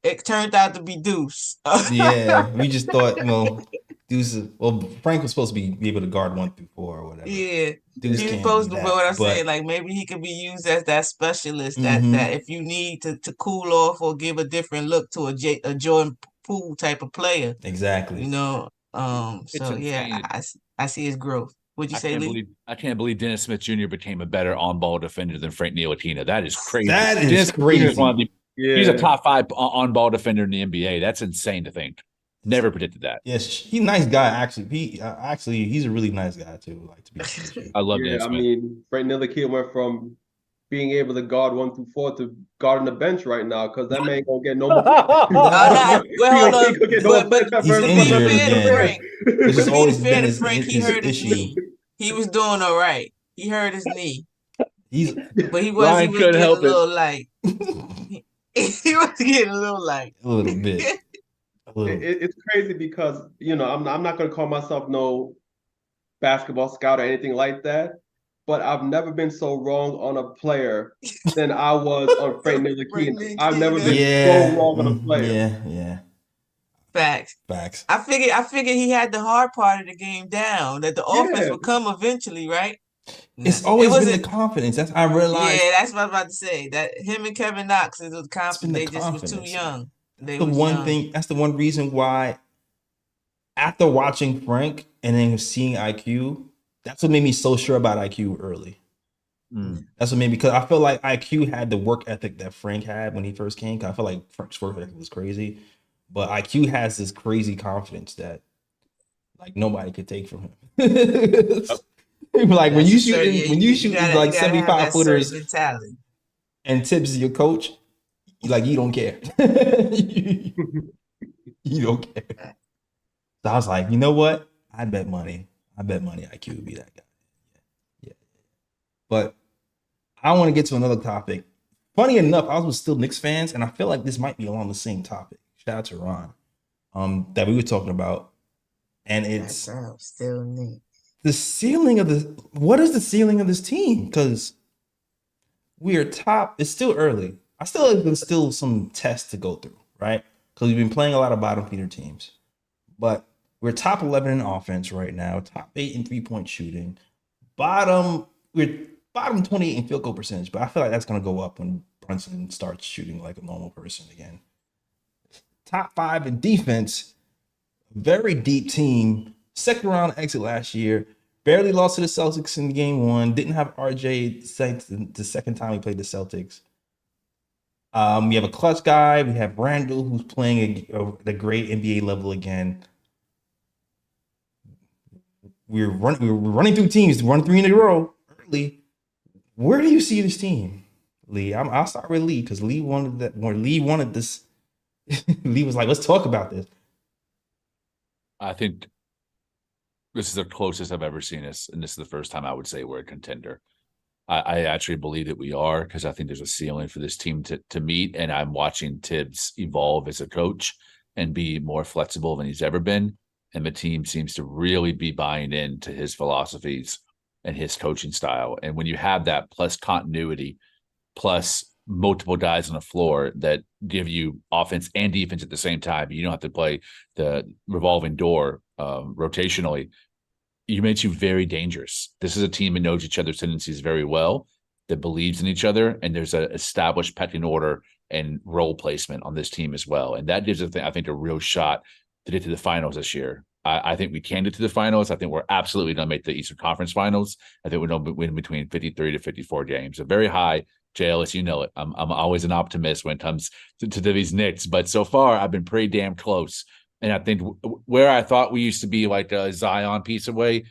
S4: it turned out to be Deuce.
S1: Yeah, we just thought, well, Deuce. Well, Frank was supposed to be able to guard 1 through 4 or whatever.
S4: Yeah.
S1: Deuce
S4: He's
S1: can't
S4: supposed
S1: do
S4: to,
S1: that,
S4: but what I'm
S1: but
S4: saying, like maybe he could be used as that specialist
S1: Mhm.
S4: that if you need to cool off or give a different look to a Jordan Poole type of player,
S1: exactly.
S4: you know.
S2: It's
S4: So yeah,
S2: insane.
S4: I see his growth. What'd you say, Lee?
S2: I can't believe Dennis Smith Jr. became a better on-ball defender than Frank Ntilikina. That is crazy.
S1: That is
S2: Dennis Smith Jr.
S1: crazy.
S2: is one of the,
S3: Yeah.
S2: he's a top 5 on-ball defender in the NBA. That's insane to think. Never predicted that.
S1: Yes, he's a nice guy. Actually, he's a really nice guy too. Like, to be honest with you.
S2: I love
S3: Yeah,
S2: Dennis
S3: I
S2: Smith.
S3: mean, Frank Ntilikina went from being able to guard 1 through 4 to guarding the bench right now because that man gonna get no more.
S4: Well, hold on.
S3: He gonna get no
S4: But
S3: more
S1: He's
S3: time.
S1: injured
S4: to be fair to
S1: again.
S4: Frank,
S1: This has
S4: to be
S1: always
S4: fair
S1: been
S4: to
S1: his,
S4: Frank, he
S1: his
S4: hurt his
S1: issue.
S4: knee. He was doing all right. He hurt his knee,
S1: He's
S4: but he
S2: Ryan
S4: was
S2: couldn't
S4: getting
S2: help
S4: a
S2: it.
S4: little light. He was getting a little light.
S1: a little bit. A little.
S3: It's crazy because I'm not gonna call myself no basketball scout or anything like that, but I've never been so wrong on a player than I was on Frank Ntilikina. I've never been so wrong on a player.
S1: Yeah.
S4: Facts. I figured he had the hard part of the game down, that the offense
S3: Yeah.
S4: would come eventually, right?
S1: It's
S4: It
S1: always been
S4: wasn't-
S1: the confidence. That's I realized.
S4: Yeah, that's what I was about to say. That him and Kevin Knox is the confidence. They just was too
S1: confidence.
S4: young. They
S1: the
S4: was
S1: one
S4: young.
S1: thing. That's the one reason why. After watching Frank and then seeing IQ, that's what made me so sure about IQ early. That's what made me, because I feel like IQ had the work ethic that Frank had when he first came. 'Cause I feel like Frank's work ethic was crazy, but IQ has this crazy confidence that like nobody could take from him. Like when you shoot like 75 footers
S4: mentality.
S1: and Tibbs is your coach, like you don't care. You don't care. So I was like, you know what? I bet money IQ would be that guy. Yeah. But I want to get to another topic. Funny enough, I was still Knicks fans, and I feel like this might be along the same topic. Shout out to Ron, that we were talking about. And it's
S4: still Knicks.
S1: The ceiling of what is the ceiling of this team? Because we are top. It's still early. I still think there's still some tests to go through, right? Because we've been playing a lot of bottom feeder teams. But we're top 11 in offense right now, top 8 in 3-point shooting. We're bottom 28 in field goal percentage, but I feel like that's going to go up when Brunson starts shooting like a normal person again. Top 5 in defense, very deep team. Second round exit last year, barely lost to the Celtics in game 1. Didn't have RJ the second time we played the Celtics. We have a clutch guy. We have Randall, who's playing at a great NBA level again. We're running through teams, run 3 in a row early. Where do you see this team, Lee? I'll start with Lee because Lee wanted that. More Lee wanted this. Lee was like, "Let's talk about this."
S2: I think this is the closest I've ever seen us, and this is the first time I would say we're a contender. I actually believe that we are, because I think there's a ceiling for this team to meet, and I'm watching Tibbs evolve as a coach and be more flexible than he's ever been, and the team seems to really be buying into his philosophies and his coaching style. And when you have that plus continuity, plus multiple guys on the floor that give you offense and defense at the same time, you don't have to play the revolving door rotationally. You makes you very dangerous. This is a team that knows each other's tendencies very well, that believes in each other, and there's an established pecking order and role placement on this team as well. And that gives us, I think, a real shot to get to the finals this year. I think we can get to the finals. I think we're absolutely going to make the Eastern Conference Finals. I think we're going to win between 53 to 54 games. A very high JLS, you know it. I'm always an optimist when it comes to these Knicks, but so far I've been pretty damn close. And I think where I thought we used to be like a Zion piece away,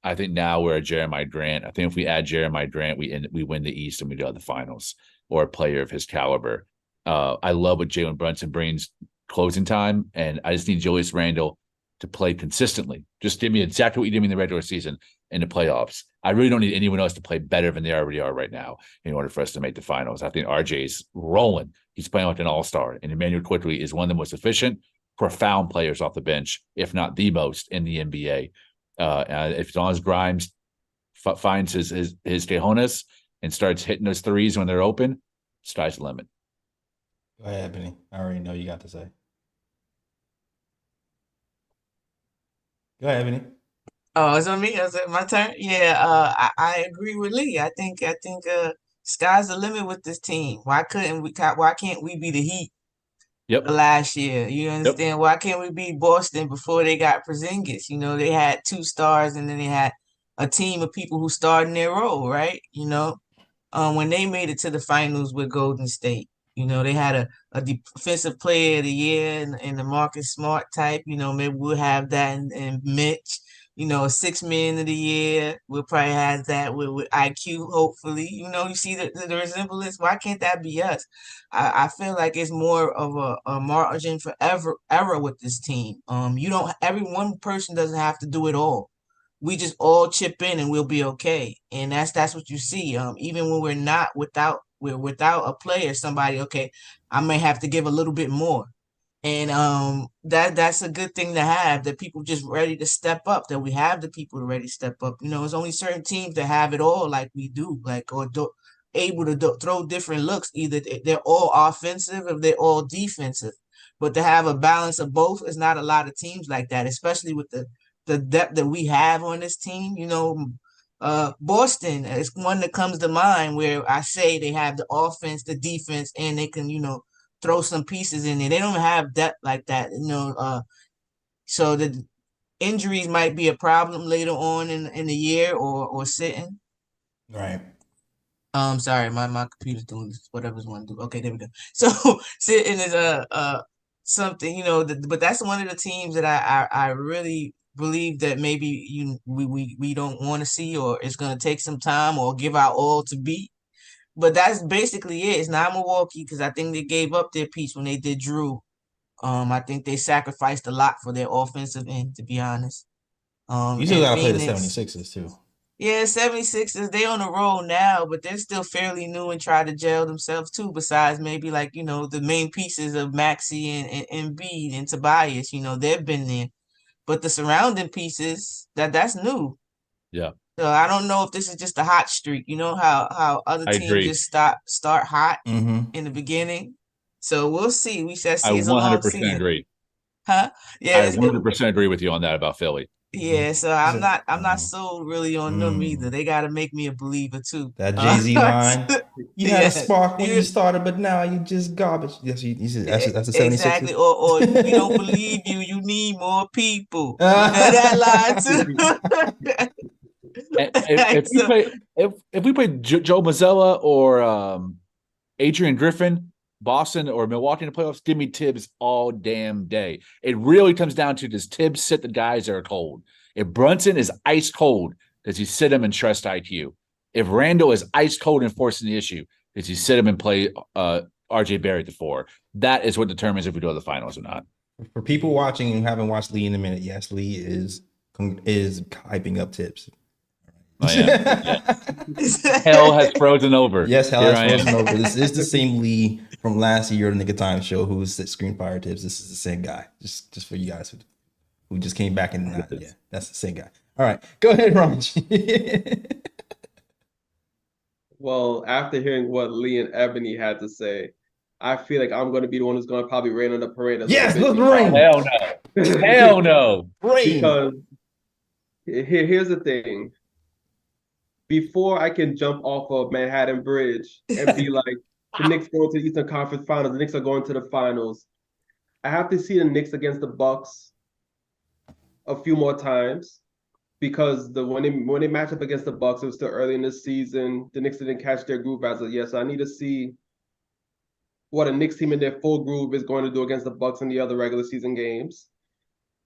S2: I think now we're a Jerami Grant. I think if we add Jerami Grant, we win the East and we go to the finals, or a player of his caliber. I love what Jalen Brunson brings closing time, and I just need Julius Randle to play consistently. Just give me exactly what you did in the regular season in the playoffs. I really don't need anyone else to play better than they already are right now in order for us to make the finals. I think RJ's rolling. He's playing like an all-star, and Emmanuel Quickly is one of the most efficient, profound players off the bench, if not the most in the NBA. If as long as Grimes finds his cojones and starts hitting those threes when they're open, sky's the limit.
S1: Go ahead, Benny. I already know you got to say. Go ahead, Benny.
S4: Oh, it's on me. Is it my turn? Yeah, I agree with Lee. I think sky's the limit with this team. Why can't we be the Heat
S2: Yep.
S4: last year? You understand? Why can't we beat Boston before they got Porzingis? You know, they had 2 stars and then they had a team of people who starred in their role, right? You know, when they made it to the finals with Golden State, you know, they had a defensive player of the year and the Marcus Smart type. You know, maybe we'll have that in Mitch. You know, a 6-man of the year. We'll probably have that with IQ, hopefully. You know, you see the resemblance. Why can't that be us? I feel like it's more of a margin for error with this team. Every one person doesn't have to do it all. We just all chip in and we'll be okay. And that's what you see. Even when we're without a player, somebody, okay, I may have to give a little bit more. And that's a good thing to have, that people just ready to step up, that we have the people ready to step up. You know, there's only certain teams that have it all like we do, able to throw different looks. Either they're all offensive or they're all defensive. But to have a balance of both is not a lot of teams like that, especially with the depth that we have on this team. You know, Boston is one that comes to mind, where I say they have the offense, the defense, and they can, you know, throw some pieces in there. They don't have depth like that, you know. So the injuries might be a problem later on in the year, or sitting.
S1: Right.
S4: Sorry, my computer's doing this, whatever's want to do. Okay, there we go. So sitting is something, you know, but that's one of the teams that I really believe that maybe we don't want to see, or it's gonna take some time, or give our all to beat. But that's basically it. It's not Milwaukee, because I think they gave up their piece when they did Drew. I think they sacrificed a lot for their offensive end, to be honest.
S1: You still got to play the
S4: Phoenix,
S1: 76ers, too.
S4: yeah, 76ers, they on the roll now, but they're still fairly new and try to gel themselves too, besides maybe, like, you know, the main pieces of Maxey and Embiid and Tobias, you know, they've been there. But the surrounding pieces, that's new.
S2: Yeah.
S4: So I don't know if this is just a hot streak. You know how other
S2: I
S4: teams
S2: agree.
S4: just start hot
S1: Mm-hmm.
S4: in the beginning. So we'll see. We shall
S2: I
S4: see. It's a long
S2: 100%
S4: season.
S2: agree.
S4: Huh? Yeah,
S2: I 100% agree with you on that about Philly.
S4: yeah. So I'm not sold really on them either.
S1: Mm.
S4: They got to make me a believer too.
S1: That Jay-Z line. You had
S4: Yeah.
S1: a spark when
S4: You-
S1: you started, but now you just garbage. Yes, you said that's the 76ers.
S4: Exactly. Or we don't believe you. You need more people. You know that line too.
S2: If we play Joe Mazzulla or Adrian Griffin, Boston or Milwaukee in the playoffs, give me Tibbs all damn day. It really comes down to, does Tibbs sit the guys that are cold? If Brunson is ice cold, does he sit him and trust IQ? If Randall is ice cold and forcing the issue, does he sit him and play RJ Barrett at the 4? That is what determines if we go to the finals or not.
S1: For people watching who haven't watched Lee in a minute, yes, Lee is hyping up Tibbs.
S2: I am. Yeah. Hell has frozen over.
S1: Yes, hell
S2: Here
S1: has
S2: I
S1: frozen
S2: am.
S1: over. This is the same Lee from last year on the Knick Of Time Show who was screen fire Tibbs. This is the same guy. Just for you guys who just came back and yeah, that's the same guy. All right, go ahead, Raj.
S3: Well, after hearing what Lee and Ebony had to say, I feel like I'm going to be the one who's going to probably rain on the parade.
S1: Yes, let's rain.
S2: Hell no. Hell no.
S1: Rain.
S3: Because here's the thing. Before I can jump off of Manhattan Bridge and be like, the Knicks going to the Eastern Conference Finals, the Knicks are going to the finals, I have to see the Knicks against the Bucks a few more times because when they match up against the Bucks, it was still early in the season. The Knicks didn't catch their groove as of yet, so I need to see what a Knicks team in their full groove is going to do against the Bucks in the other regular season games.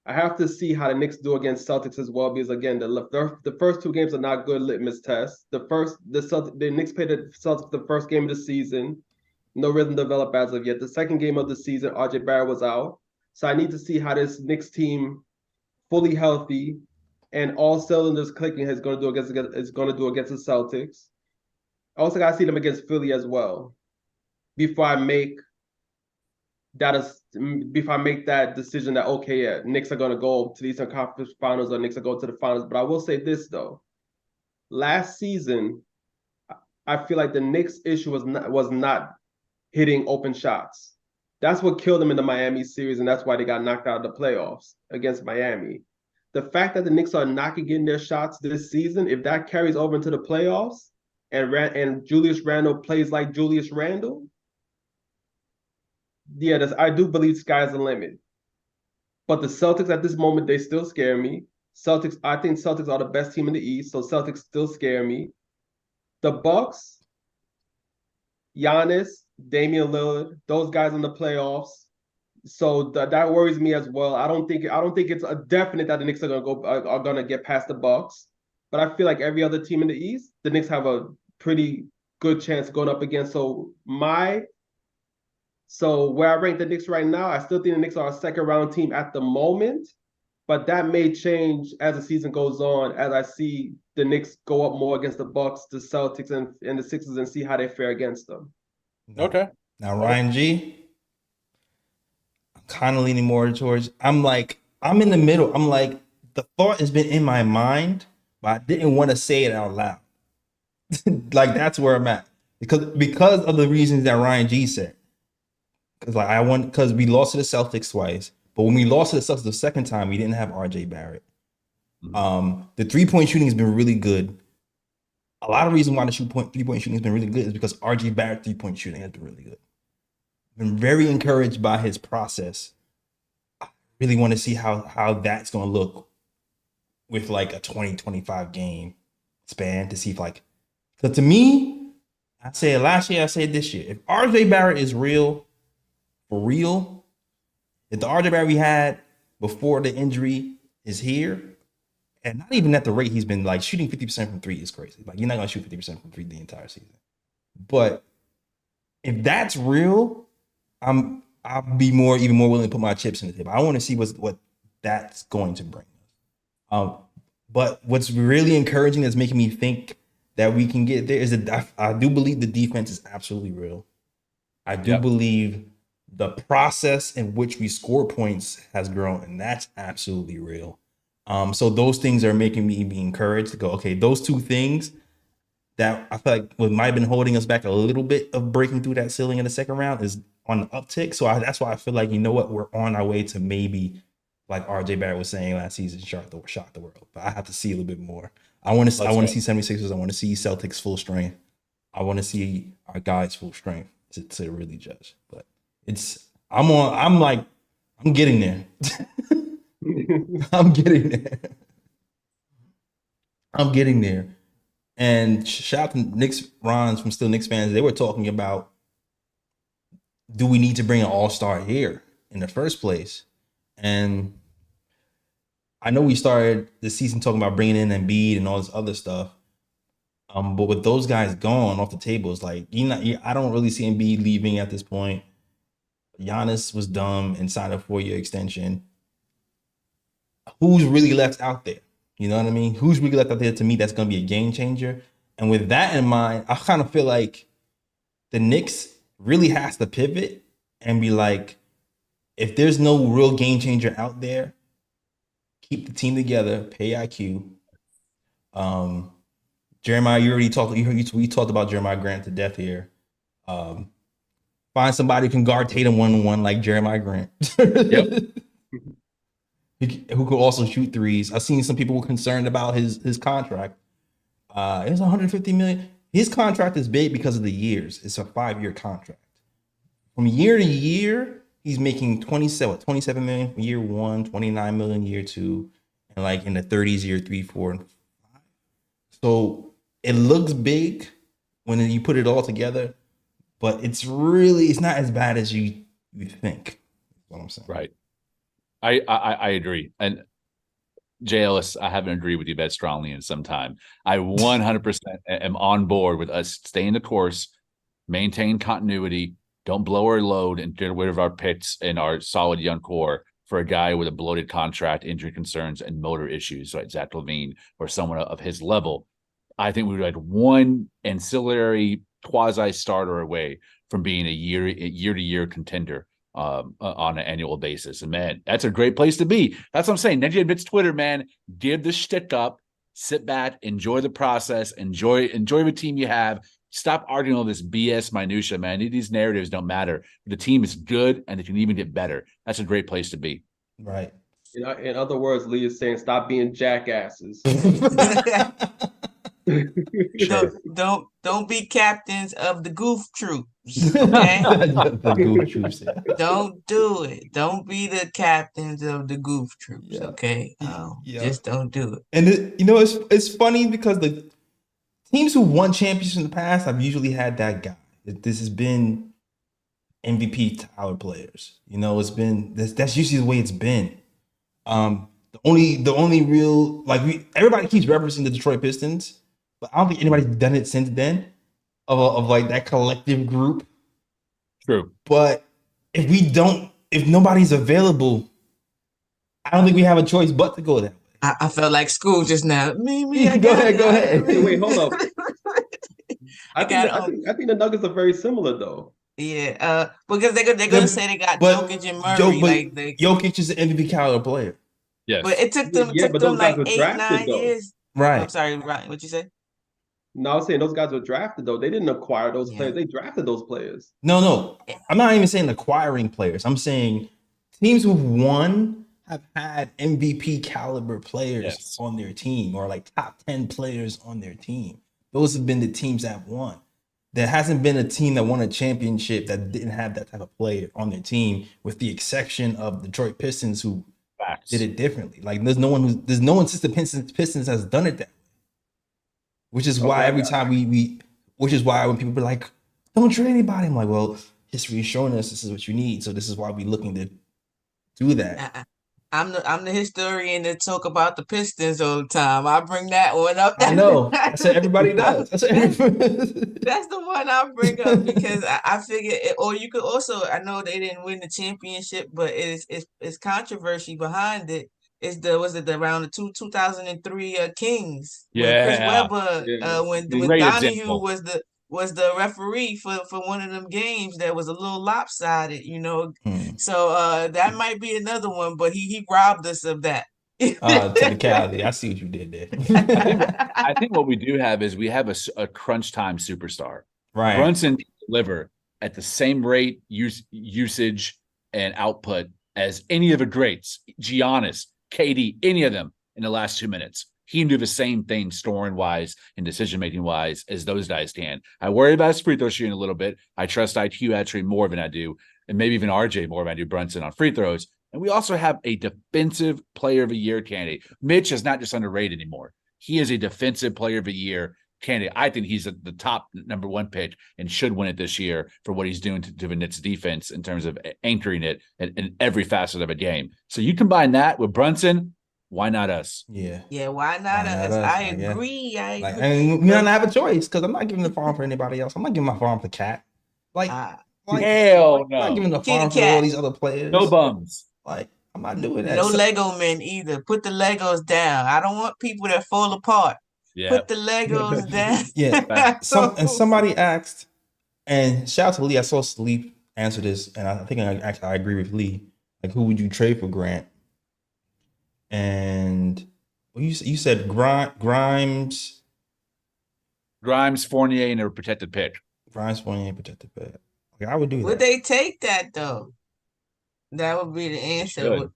S3: I have to see how the Knicks do against Celtics as well, because again, the first two games are not good litmus tests. The Knicks played the Celtics the first game of the season, no rhythm developed as of yet. The second game of the season, RJ Barrett was out, so I need to see how this Knicks team, fully healthy and all cylinders clicking, is going to do against the Celtics. I also got to see them against Philly as well before I make that decision that, okay, yeah, Knicks are going to go to the Eastern Conference Finals or Knicks are going to the finals. But I will say this though, last season, I feel like the Knicks issue was not hitting open shots. That's what killed them in the Miami series, and that's why they got knocked out of the playoffs against Miami. The fact that the Knicks are not getting their shots this season, if that carries over into the playoffs, and Julius Randle plays like Julius Randle, yeah, I do believe sky's the limit. But the Celtics at this moment, they still scare me. I think Celtics are the best team in the East, so Celtics still scare me. The Bucks, Giannis, Damian Lillard, those guys in the playoffs. So that worries me as well. I don't think it's a definite that the Knicks are gonna get past the Bucks. But I feel like every other team in the East, the Knicks have a pretty good chance going up against. So where I rank the Knicks right now, I still think the Knicks are a second round team at the moment, but that may change as the season goes on, as I see the Knicks go up more against the Bucks, the Celtics, and the Sixers, and see how they fare against them.
S2: Okay.
S1: Now, Ryan G, I'm kind of leaning more towards, I'm in the middle. I'm like, the thought has been in my mind, but I didn't want to say it out loud. Like, that's where I'm at. Because of the reasons that Ryan G said. Because we lost to the Celtics twice, but when we lost to the Celtics the second time, we didn't have RJ Barrett. The 3-point shooting has been really good. A lot of reason why the 3-point shooting has been really good is because RJ Barrett 3-point shooting has been really good. Been very encouraged by his process. I really want to see how that's going to look with like a 20-25 game span to see if because to me, I said last year, I said this year, if RJ Barrett is real, for real, if the RJ Barrett we had before the injury is here, and not even at the rate he's been like shooting 50% from three is crazy. Like, you're not gonna shoot 50% from three the entire season. But if that's real, I'll be even more willing to put my chips in the table. I want to see what that's going to bring us. But what's really encouraging that's making me think that we can get there is that I do believe the defense is absolutely real. I do believe the process in which we score points has grown, and that's absolutely real. So those things are making me be encouraged to go, okay, those two things that I feel like what might have been holding us back a little bit of breaking through that ceiling in the second round is on the uptick. So that's why I feel like, you know what, we're on our way to maybe, like RJ Barrett was saying last season, shock the world. But I have to see a little bit more. I want to see 76ers. I want to see Celtics full strength. I want to see our guys full strength to really judge. But I'm getting there. I'm getting there. And shout out to Knicks Rons from Still Knicks fans. They were talking about, do we need to bring an all-star here in the first place? And I know we started the season talking about bringing in Embiid and all this other stuff. But with those guys gone off the table, it's like, I don't really see Embiid leaving at this point. Giannis was dumb and signed a 4-year extension. Who's really left out there? You know what I mean? Who's really left out there to me that's going to be a game changer? And with that in mind, I kind of feel like the Knicks really has to pivot and be like, if there's no real game changer out there, keep the team together, pay IQ. Jeremiah, we talked about Jeremiah Grant to death here. Find somebody who can guard Tatum 1-on-1 like Jeremiah Grant. Yep. Who could also shoot threes. I've seen some people were concerned about his contract. It's $150 million. His contract is big because of the years. It's a 5-year contract. From year to year, he's making 27 million from year 1, 29 million year 2, and like in the 30s, year 3, 4, and 5. So it looks big when you put it all together, but it's not as bad as you think. That's what I'm saying.
S2: Right. I agree. And JLS, I haven't agreed with you that strongly in some time. I 100% am on board with us staying the course, maintain continuity, don't blow our load, and get rid of our picks and our solid young core for a guy with a bloated contract, injury concerns, and motor issues, like Zach LaVine or someone of his level. I think we were like one ancillary quasi starter away from being a year-to-year contender on an annual basis. And man, that's a great place to be. That's what I'm saying. Next Bits Twitter, man, give the shtick up, sit back, enjoy the process, enjoy the team you have. Stop arguing all this BS minutia, man. These narratives don't matter. The team is good and it can even get better. That's a great place to be.
S1: Right.
S3: In other words, Lee is saying, stop being jackasses.
S2: Sure.
S4: Don't be captains of the goof troops. Okay?
S1: The goof troops. Yeah.
S4: Don't do it. Don't be the captains of the goof troops.
S1: Yeah.
S4: Okay,
S1: Yeah.
S4: just don't do it.
S1: And it's funny because the teams who won championships in the past have usually had that guy. This has been MVP Tyler players. It's been that's usually the way it's been. The only real everybody keeps referencing the Detroit Pistons, but I don't think anybody's done it since then of like that collective group.
S2: True.
S1: But if nobody's available, I don't think we have a choice but to go that way.
S4: I felt like school just now. Me.
S1: Go ahead.
S3: Wait, hold up. I think the Nuggets are very similar though.
S4: Yeah, because they're gonna say they got Jokic and Murray.
S1: Jokic is an MVP caliber player.
S2: Yes.
S4: But it took them like 8-9 years.
S1: Right.
S4: I'm sorry, Ryan. What'd you say?
S3: No, I was saying those guys were drafted though. They didn't acquire those players. They drafted those players.
S1: No. I'm not even saying acquiring players. I'm saying teams who've won have had MVP caliber players on their team, or like top 10 players on their team. Those have been the teams that have won. There hasn't been a team that won a championship that didn't have that type of player on their team, with the exception of Detroit Pistons, who did it differently. Like there's no one since the Pistons has done it that way. Which is why every time which is why when people be like, don't trade anybody, I'm like, well, history is showing us this is what you need. So this is why we're looking to do that.
S4: I'm the historian that talk about the Pistons all the time. I bring that one up.
S1: I know. That's what everybody does. That's
S4: the one I bring up because I figure or you could also, I know they didn't win the championship, but it's controversy behind it. Around the 2003 Kings?
S2: Yeah.
S4: When Chris Webber, when Donahue was the referee for one of them games that was a little lopsided, So that might be another one, but he robbed us of that.
S1: Technicality. I see what you did there.
S2: I think what we do have is we have a crunch time superstar.
S1: Right.
S2: Brunson can deliver at the same rate, usage, and output as any of the greats. Giannis, KD, any of them in the last 2 minutes. He can do the same thing scoring-wise and decision-making wise as those guys can. I worry about his free throw shooting a little bit. I trust IQ actually more than I do, and maybe even RJ more than I do Brunson on free throws. And we also have a defensive player of the year candidate. Mitch is not just underrated anymore. He is a defensive player of the year candidate. I think he's the top number one pick and should win it this year for what he's doing to the Knicks defense in terms of anchoring it in every facet of a game. So you combine that with Brunson, why not us?
S1: Yeah.
S4: Yeah, why not us? I agree.
S1: And we don't have a choice because I'm not giving the farm for anybody else. I'm not giving my farm for Cat.
S2: Hell no.
S1: I'm not giving the farm for all these other players.
S2: No bums.
S1: Like, I'm not doing that.
S4: No Lego men either. Put the Legos down. I don't want people that fall apart.
S2: Yeah.
S4: Put the Legos down.
S1: Yeah. Somebody asked, and shout out to Lee. I saw Sleep answer this, and I think I agree with Lee. Like, who would you trade for Grant? And you said Grimes,
S2: Fournier, and a protected pick.
S1: Grimes, Fournier, protected pick. Okay, I would do that.
S4: Would they take that though? That would be the answer.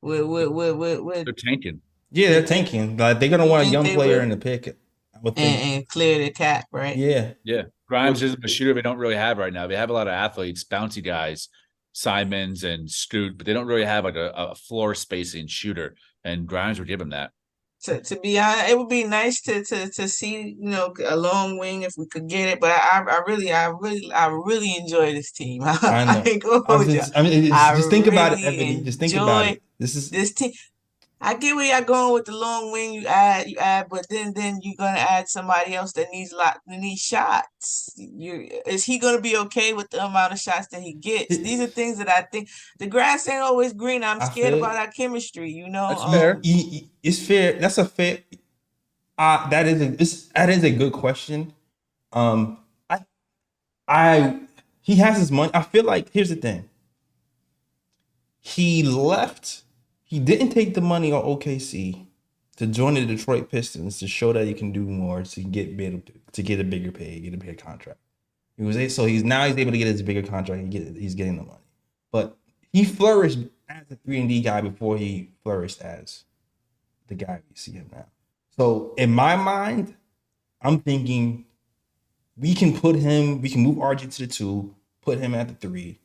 S2: They're tanking.
S1: Yeah, they're tanking. Like, they're gonna want a young player in the pick. I would think.
S4: And clear the cap, right?
S1: Yeah.
S2: Yeah. Grimes isn't a shooter they don't really have right now. They have a lot of athletes, bouncy guys. Simons and Scoot, but they don't really have like a floor spacing shooter, and Grimes would give him that.
S4: To be honest, it would be nice to see, a long wing if we could get it. But I really enjoy this team.
S1: I
S4: I
S1: know.
S4: ain't gonna hold you.
S1: Just think about it,
S4: really
S1: Ebony. Just think about
S4: enjoy
S1: it. This is
S4: this team. I get where y'all going with the long wing. You add, but then you're gonna add somebody else that needs shots. Is he gonna be okay with the amount of shots that he gets? These are things that I think the grass ain't always green. I'm
S1: I
S4: scared
S1: feel
S4: about
S1: it.
S4: our chemistry.
S2: That's fair.
S1: It's fair. That's a fair. That is a good question. He has his money. I feel like here's the thing. He left. He didn't take the money on OKC to join the Detroit Pistons to show that he can do more, to get a bigger pay, get a bigger contract. He's able to get his bigger contract. He's getting the money, but he flourished as a 3-and-D guy before he flourished as the guy we see him now. So in my mind, I'm thinking we can move RJ to the 2, put him at the 3.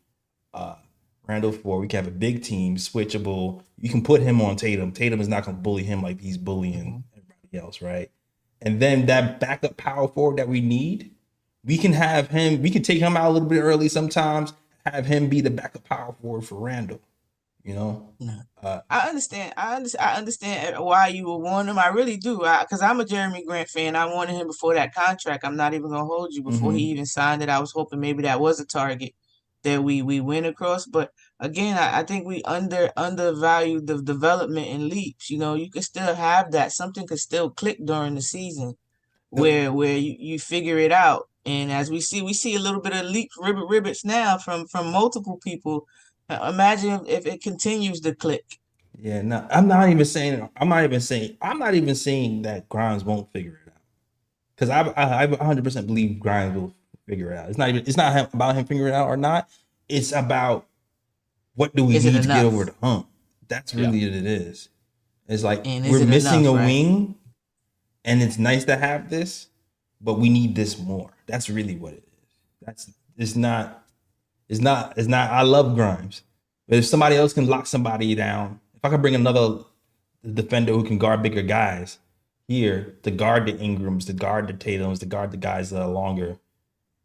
S1: Randall 4. We can have a big team, switchable. You can put him on Tatum. Tatum is not going to bully him like he's bullying everybody else, right? And then that backup power forward that we need, we can have him. We can take him out a little bit early sometimes. Have him be the backup power forward for Randall.
S4: I understand. I understand why you would want him. I really do. Because I'm a Jerami Grant fan. I wanted him before that contract. I'm not even gonna hold you. Before he even signed it, I was hoping maybe that was a target that we went across. But again, I think we undervalue the development in leaps. You can still have that. Something could still click during the season where you figure it out. And as we see a little bit of leaps, ribbits now from multiple people. Imagine if it continues to click.
S1: Yeah, no, I'm not even saying that Grimes won't figure it out. Because I 100% believe Grimes will figure it out. It's not about him figuring it out or not. It's about what do we need to get over the hump. That's really what it is. It's like we're missing a wing, and it's nice to have this, but we need this more. That's really what it is. It's not. I love Grimes, but if somebody else can lock somebody down, if I can bring another defender who can guard bigger guys here to guard the Ingrams, to guard the Tatums, to guard the guys that are longer.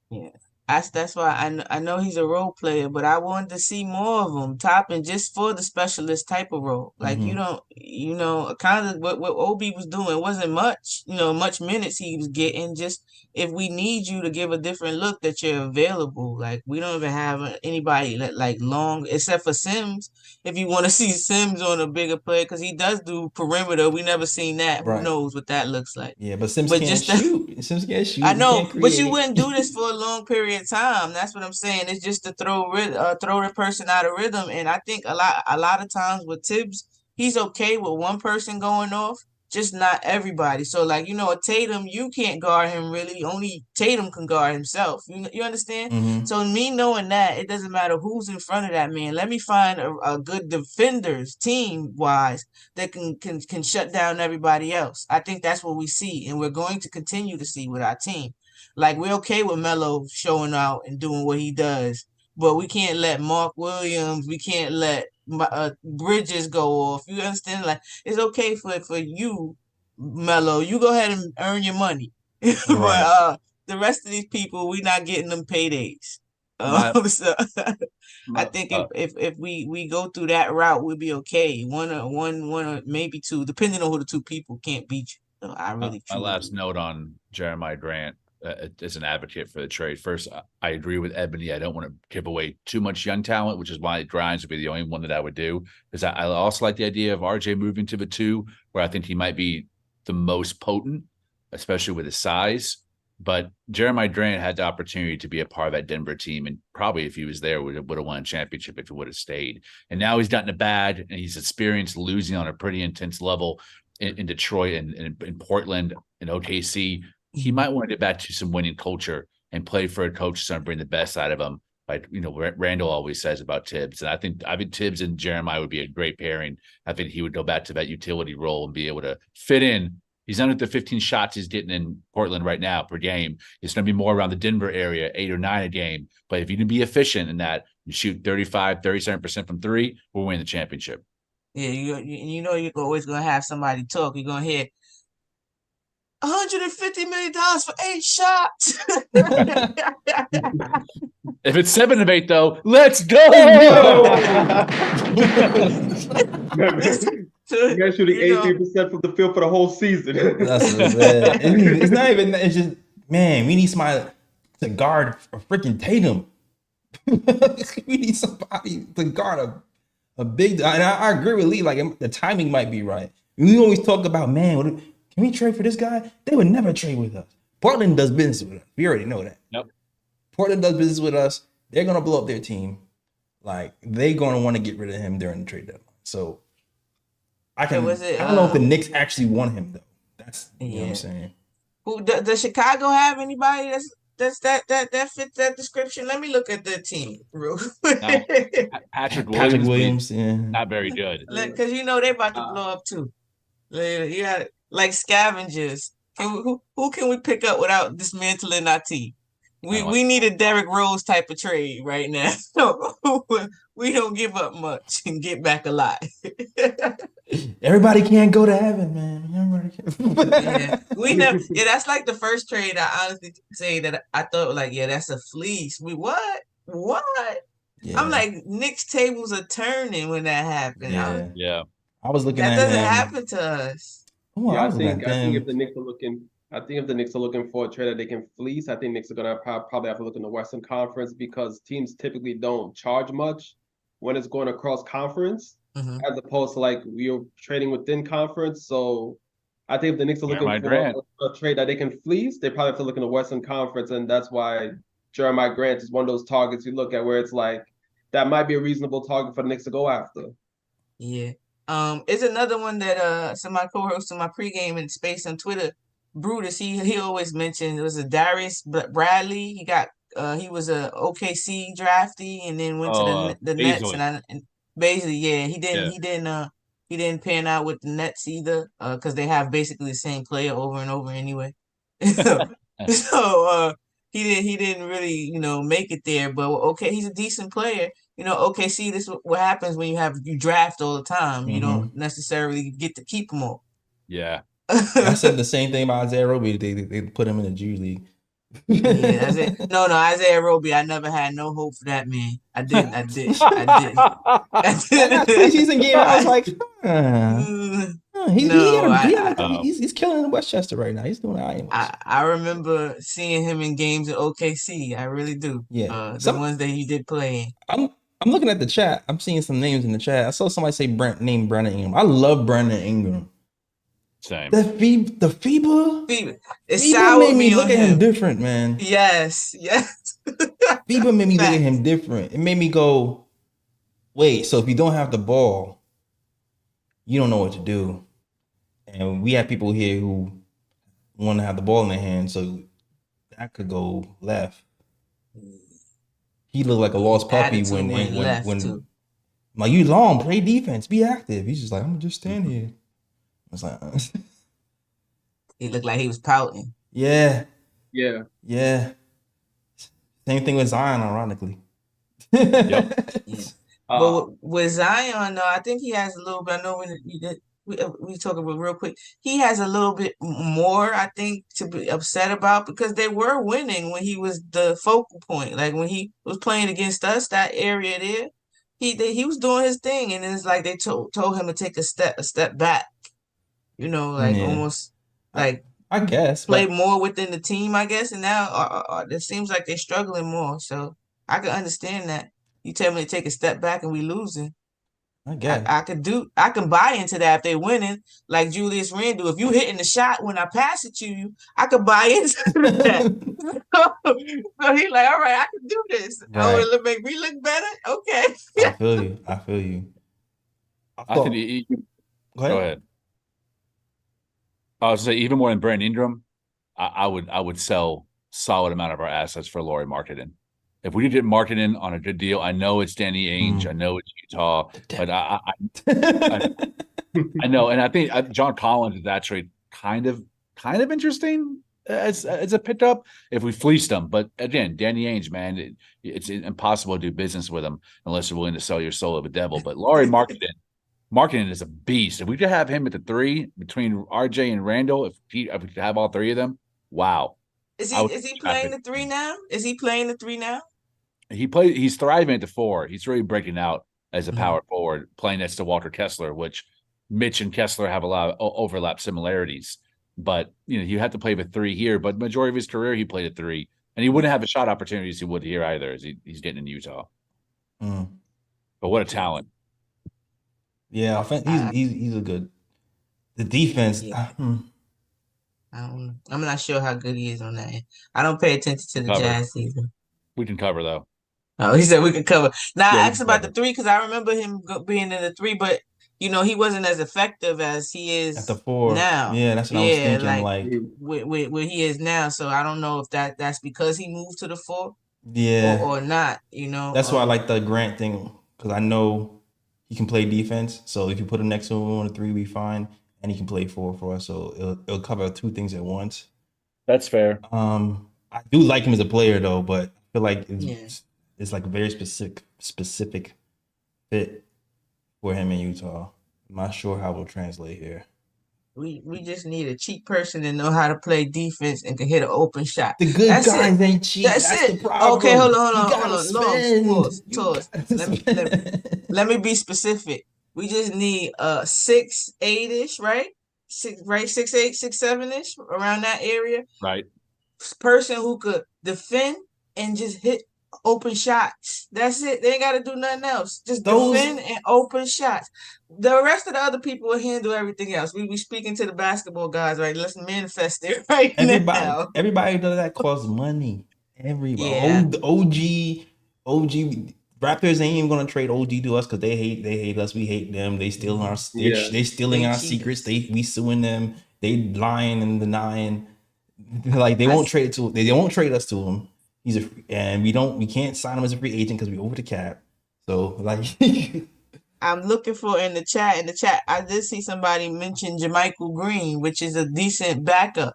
S4: Yeah, that's why I know he's a role player, but I wanted to see more of him topping just for the specialist type of role. Like kind of what Obi was doing wasn't much, much minutes he was getting. Just if we need you to give a different look, that you're available. Like we don't even have anybody like long except for Sims. If you want to see Sims on a bigger player, because he does do perimeter, we never seen that.
S1: Right.
S4: Who knows what that looks like?
S1: Yeah, but Sims can't shoot. Sims can't shoot.
S4: I know, but you wouldn't do this for a long period of time. That's what I'm saying. It's just to throw the person out of rhythm. And I think a lot of times with Tibbs, he's okay with one person going off, just not everybody. So like, a Tatum, you can't guard him really. Only Tatum can guard himself. You understand?
S1: Mm-hmm.
S4: So me knowing that, it doesn't matter who's in front of that man. Let me find a good defenders team wise that can shut down everybody else. I think that's what we see, and we're going to continue to see with our team. Like we're okay with Melo showing out and doing what he does, but we can't let Mark Williams, we can't let Bridges go off. You understand? Like it's okay for you, Melo. You go ahead and earn your money, but the rest of these people, we're not getting them paydays. So I think if we go through that route, we'll be okay. One or maybe two, depending on who the two people can't beat you. So I really.
S2: My last note on Jeremiah Grant as an advocate for the trade. First, I agree with Ebony. I don't want to give away too much young talent, which is why Grimes would be the only one that I would do. Because I also like the idea of RJ moving to the 2, where I think he might be the most potent, especially with his size. But Jeremiah Grant had the opportunity to be a part of that Denver team, and probably if he was there, would have won a championship if he would have stayed. And now he's gotten it bad, and he's experienced losing on a pretty intense level in Detroit and in Portland and OKC. He might want to get back to some winning culture and play for a coach that's going to bring the best out of him. Like Randall always says about Tibbs, and I think Tibbs and Jeremiah would be a great pairing. I think he would go back to that utility role and be able to fit in He's under the 15 shots he's getting in Portland right now per game. It's going to be more around the Denver area, 8 or 9 a game. But if you can be efficient in that, you shoot 35, 37% from three, we'll win the championship.
S4: Yeah, you know you're always gonna have somebody talk. You're gonna hear $150 million for 8 shots.
S2: If it's 7 of 8, though, let's go.
S3: You guys shooting 83% from the field for the whole season.
S1: That's what it's not even. It's just, man, we need somebody to guard a freaking Tatum. We need somebody to guard a big. And I agree with Lee. Like, the timing might be right. We always talk about, man, can we trade for this guy? They would never trade with us. Portland does business with us. We already know that.
S2: Yep.
S1: Portland does business with us. They're gonna blow up their team. Like, they're gonna want to get rid of him during the trade deadline. So I don't know if the Knicks actually want him though. That's you know what I'm saying.
S4: Who does Chicago have anybody that fits that description? Let me look at the team real quick.
S2: Patrick
S1: Williams, yeah,
S2: not very good.
S4: Because you know they're about to blow up too. Yeah, like scavengers. Who can we pick up without dismantling our team? We need a Derrick Rose type of trade right now. We don't give up much and get back a lot.
S1: Everybody can't go to heaven, man. Everybody
S4: can't. Yeah, that's like the first trade I honestly say that I thought like, yeah, that's a fleece. What? Yeah. I'm like, Knicks tables are turning when that happened.
S2: Yeah.
S1: I was looking
S4: that
S1: at
S4: doesn't happen to us.
S3: I think if the Knicks are looking for a trade that they can fleece, I think Knicks are gonna probably have to look in the Western Conference because teams typically don't charge much when it's going across conference, as opposed to like we're trading within conference. So I think if the Knicks are looking for a trade that they can fleece, they probably have to look in the Western Conference, and that's why Jerami Grant is one of those targets you look at where it's like that might be a reasonable target for the Knicks to go after.
S4: Yeah. It's another one that some of my co-hosts in my pregame in space on Twitter, Brutus, he always mentioned. It was a Darius Bradley. He was a OKC draftee and then went to the Nets and basically he didn't pan out with the Nets either because they have basically the same player over and over anyway. So he didn't really make it there, but okay, he's a decent player. OKC, this is what happens when you draft all the time. You don't necessarily get to keep them all.
S2: Yeah.
S1: I said the same thing about Isaiah Roby. They put him in the G League.
S4: No, Isaiah Roby. I never had no hope for that man. I didn't.
S1: Preseason game, I was like, he's killing in Westchester right now. He's doing all right.
S4: I remember seeing him in games at OKC. I really do.
S1: Yeah,
S4: the ones that he did play in.
S1: I'm looking at the chat. I'm seeing some names in the chat. I saw somebody say named Brandon Ingram. I love Brandon Ingram.
S2: Same.
S1: The FIBA.
S4: It
S1: FIBA made me look at him different, man.
S4: Yes.
S1: FIBA made me look at him different. It made me go, wait, so if you don't have the ball, you don't know what to do. And we have people here who want to have the ball in their hand, so that could go left. He looked like a lost puppy when like, you long, play defense, be active. He's just like, I'm gonna just stand here. I was like,
S4: he looked like he was pouting.
S1: Yeah. Same thing with Zion, ironically.
S2: Yep.
S4: But with Zion, though, I think he has a little bit. I know we talk about real quick. He has a little bit more, I think, to be upset about because they were winning when he was the focal point. Like when he was playing against us, that area there, he was doing his thing, and it's like they told him to take a step back. Almost like
S1: I guess
S4: play more within the team. I guess, and now it seems like they're struggling more. So I can understand that. You tell me to take a step back and we losing.
S1: I guess
S4: I can buy into that if they're winning, like Julius Randle. If you hitting the shot when I pass it to you, I could buy into that. So he's like, all right, I can do this.
S1: Right.
S4: Oh, it'll make me look better. Okay.
S1: I feel you.
S2: Go ahead. I was say even more than Brandon Ingram, I would sell solid amount of our assets for Lauri Markkanen. If we could get Markkanen on a good deal, I know it's Danny Ainge, I know it's Utah, but I know, and I think John Collins is actually kind of interesting as a pickup if we fleeced him. But again, Danny Ainge, man, it's impossible to do business with him unless you're willing to sell your soul of a devil. But Lauri Markkanen is a beast. If we could have him at the 3 between RJ and Randall, if we could have all 3 of them, wow.
S4: Is he playing the 3 now? Is he playing the 3 now?
S2: He's thriving at the 4. He's really breaking out as a power forward, playing next to Walker Kessler, which Mitch and Kessler have a lot of overlap similarities. But you have to play with 3 here. But majority of his career, he played at 3, and he wouldn't have the shot opportunities he would here either, as he's getting in Utah. But what a talent!
S1: Yeah, he's a good. The defense.
S4: Yeah. I'm not sure how good he is on that end. I don't pay attention to the Jazz season.
S2: We can cover though.
S4: Oh, he said we could cover. Now I asked about the 3 because I remember him being in the 3, but he wasn't as effective as he is
S1: at the 4
S4: now.
S1: Yeah, that's what I was thinking. Like
S4: where he is now. So I don't know if that's because he moved to the 4.
S1: Yeah,
S4: or not.
S1: That's why I like the Grant thing, because I know he can play defense. So if you put him next to him on a 3, we fine, and he can play 4 for us. So it'll cover 2 things at once.
S2: That's fair.
S1: I do like him as a player though, but I feel like it's like a very specific fit for him in Utah. I'm not sure how it'll translate here.
S4: We just need a cheap person that know how to play defense and can hit an open shot.
S1: The good guys ain't cheap. That's the problem.
S4: Okay, hold on. Let me be specific. We just need 6'8" right? 6'8", 6'7" around that area.
S2: Right.
S4: Person who could defend and just hit open shots. That's it. They ain't got to do nothing else. Just defend and open shots. The rest of the other people will handle everything else. We be speaking to the basketball guys, right? Let's manifest it now.
S1: Everybody does that costs money. Everybody. OG Raptors ain't even gonna trade OG to us because they hate us. We hate them. They stealing our they stealing our secrets. We suing them. They lying and denying. Like they won't trade us to him. We can't sign him as a free agent because we over the cap. So like
S4: I'm looking for in the chat. I did see somebody mention JaMychal Green, which is a decent backup.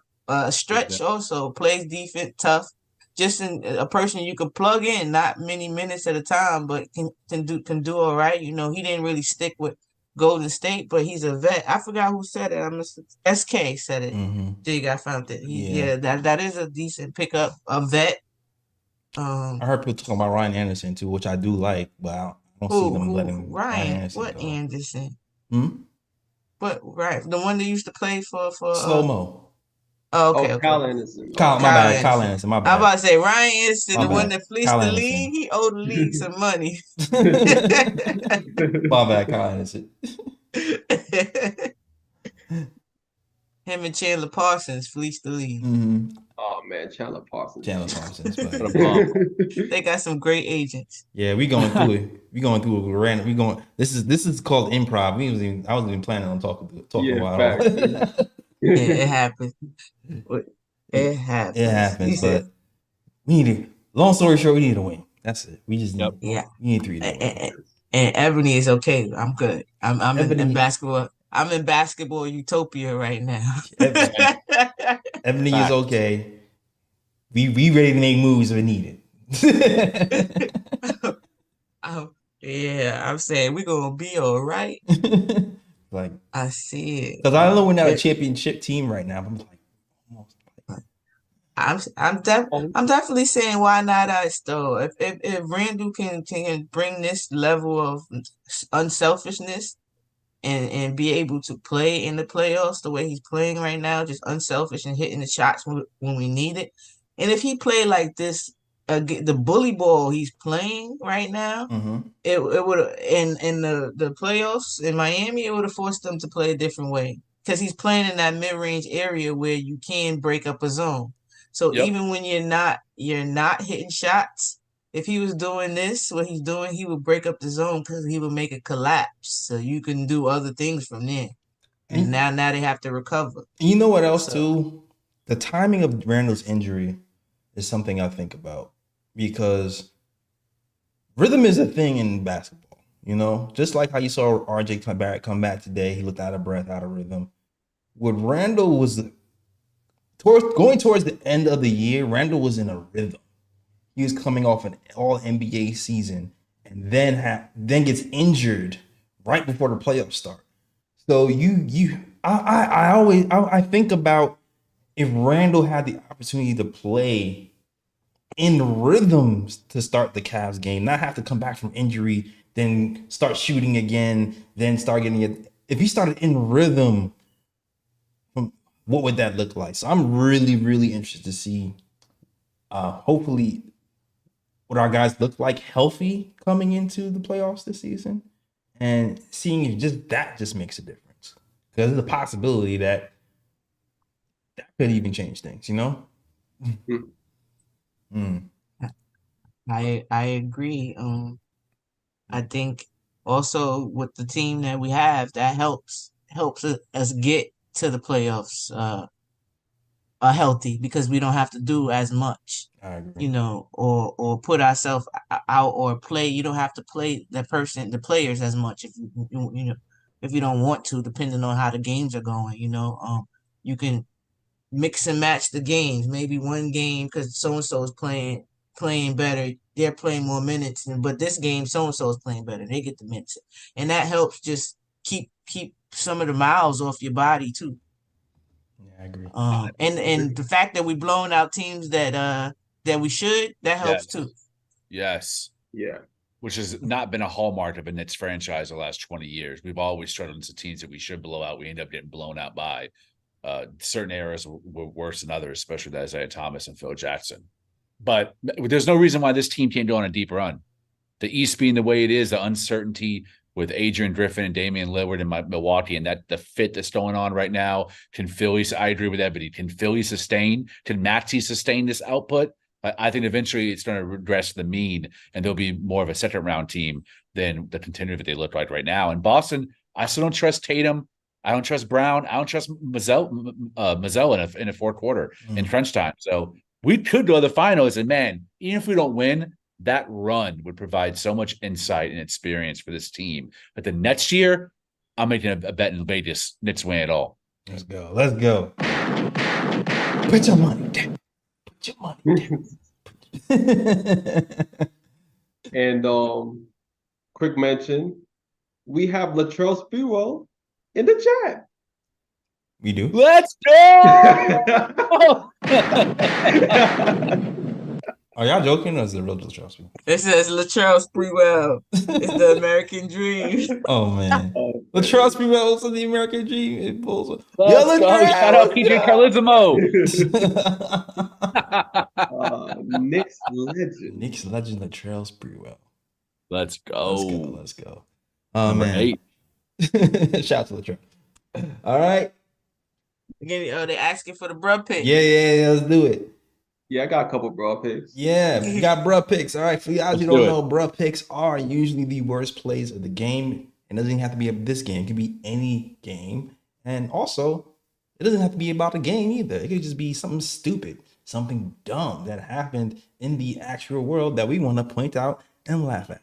S4: Stretch also plays defense, tough. Just a person you could plug in, not many minutes at a time, but can do all right. He didn't really stick with Golden State, but he's a vet. I forgot who said it. SK said it. Dig, I found it. That is a decent pickup, a vet.
S1: I heard people talking about Ryan Anderson too, which I do like, but I don't see them letting Ryan Anderson
S4: go. Anderson?
S1: What?
S4: Right, the one that used to play for
S1: Slow Mo.
S4: Oh, okay.
S3: Kyle Anderson.
S1: Kyle Anderson. My bad.
S4: I'm about to say Ryan Anderson, the one that fleeced the league. He owed the league some money.
S1: My bad, Kyle Anderson.
S4: Him and Chandler Parsons fleeced the league.
S3: Oh man, Chandler Parsons.
S1: But
S4: they got some great agents.
S1: Yeah, we going through a random. This is called improv. I wasn't even planning on talking about it.
S4: It happens. It happens.
S1: But we need long story short, we need to win. That's it. We just need
S4: we
S1: need 3 to win.
S4: And Ebony is okay. I'm good. I'm in basketball. I'm in basketball utopia right now.
S1: Ebony is okay. We ready to make moves if we need
S4: it. I'm saying we're gonna be all right.
S1: Like
S4: I see it
S1: because I don't know we're not a championship team right now. But I'm like,
S4: I'm definitely saying why not us though. If Randall can bring this level of unselfishness and be able to play in the playoffs the way he's playing right now, just unselfish and hitting the shots when we need it, and if he played like this. The bully ball he's playing right now, it would in the playoffs in Miami, it would have forced them to play a different way because he's playing in that mid-range area where you can break up a zone. So even when you're not hitting shots, if he was doing what he's doing, he would break up the zone because he would make a collapse. So you can do other things from there. And now they have to recover.
S1: You know what else too? The timing of Randall's injury is something I think about because rhythm is a thing in basketball, just like how you saw RJ Barrett come back today. He looked out of breath, out of rhythm. what Randall was towards the end of the year, Randall was in a rhythm. He was coming off an all NBA season and then gets injured right before the playoffs start. So I think about if Randall had the opportunity to play in rhythms to start the Cavs game, not have to come back from injury, then start shooting again, then start getting it. If he started in rhythm, what would that look like? So I'm really, really interested to see, hopefully, what our guys look like healthy coming into the playoffs this season, and seeing if just makes a difference, because there's a possibility that could even change things, you know.
S4: I agree. I think also with the team that we have, that helps us get to the playoffs healthy, because we don't have to do as much,
S1: I agree.
S4: you know, or put ourselves out or play. You don't have to play the players as much if if you don't want to, depending on how the games are going. You can mix and match the games. Maybe one game because so and so is playing better, they're playing more minutes, but this game so and so is playing better, they get the minutes, and that helps just keep some of the miles off your body too.
S1: Yeah, I agree.
S4: And the fact that we blowing out teams that that helps too.
S2: Yes.
S3: Yeah.
S2: Which has not been a hallmark of a Knicks franchise the last 20 years. We've always struggled into teams that we should blow out. We end up getting blown out by. Certain eras were worse than others, especially with Isaiah Thomas and Phil Jackson. But there's no reason why this team can't go on a deep run. The East being the way it is, the uncertainty with Adrian Griffin and Damian Lillard in Milwaukee, and that the fit that's going on right now. Can Philly? I agree with Ebony. Can Philly sustain? Can Maxey sustain this output? I think eventually it's going to regress to the mean, and they'll be more of a second round team than the contender that they look like right now. In Boston, I still don't trust Tatum. I don't trust Brown. I don't trust Mazzell in a fourth quarter in crunch time. So we could go to the finals, and man, even if we don't win, that run would provide so much insight and experience for this team. But the next year, I'm making a bet in Vegas. Knicks win it all.
S1: Let's go. Let's go. Put your money down. Put your money down.
S3: And quick mention, we have Latrell Sprewell in the chat.
S1: We do.
S2: Let's go!
S1: Are y'all joking, or is it real Latrell Sprewell?
S4: It says Latrell Sprewell. It's the American dream.
S1: Oh man, Latrell Sprewell is the American dream. It pulls.
S2: Let's go! Shout out PJ Carlizimo.
S3: Knicks legend.
S1: Knicks legend Latrell Sprewell.
S2: Let's go.
S1: Let's go.
S2: Number
S1: man. 8. Shout out to Latrell. All right.
S4: Again, they asking for the bruh pick.
S1: Yeah. Let's do it.
S3: Yeah, I got a couple bruh picks.
S1: Yeah, we got bruh picks. All right, for you guys who don't know, bruh picks are usually the worst plays of the game. It doesn't have to be this game. It could be any game. And also, it doesn't have to be about a game either. It could just be something stupid, something dumb that happened in the actual world that we want to point out and laugh at.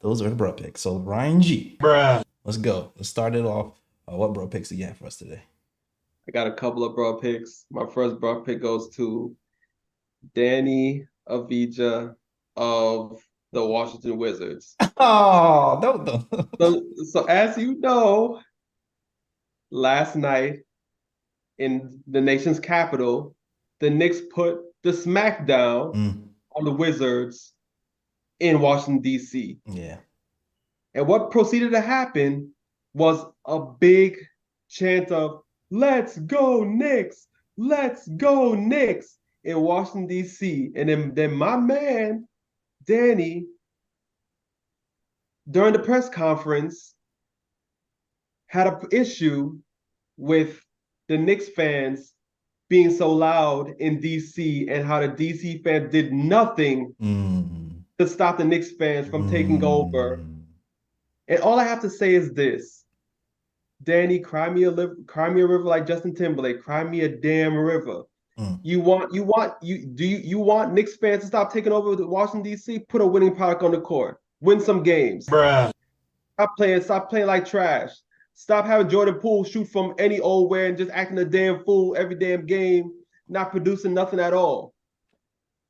S1: Those are the bruh picks. So, Ryan G. Bruh. Let's go. Let's start it off. What bruh picks do you have for us today?
S3: I got a couple of bruh picks. My first bruh pick goes to Danny Avdija of the Washington Wizards.
S1: Oh, don't.
S3: So as you know, last night in the nation's capital, the Knicks put the smackdown on the Wizards in Washington, D.C.
S1: Yeah. And
S3: what proceeded to happen was a big chant of "Let's go Knicks! Let's go Knicks!" in Washington, D.C. And then my man, Danny, during the press conference, had an issue with the Knicks fans being so loud in D.C. and how the D.C. fans did nothing to stop the Knicks fans from taking over. And all I have to say is this. Danny, cry me a river like Justin Timberlake. Cry me a damn river. You want Knicks fans to stop taking over the Washington, D.C.? Put a winning product on the court. Win some games.
S1: Bruh.
S3: Stop playing like trash. Stop having Jordan Poole shoot from any old where and just acting a damn fool every damn game, not producing nothing at all.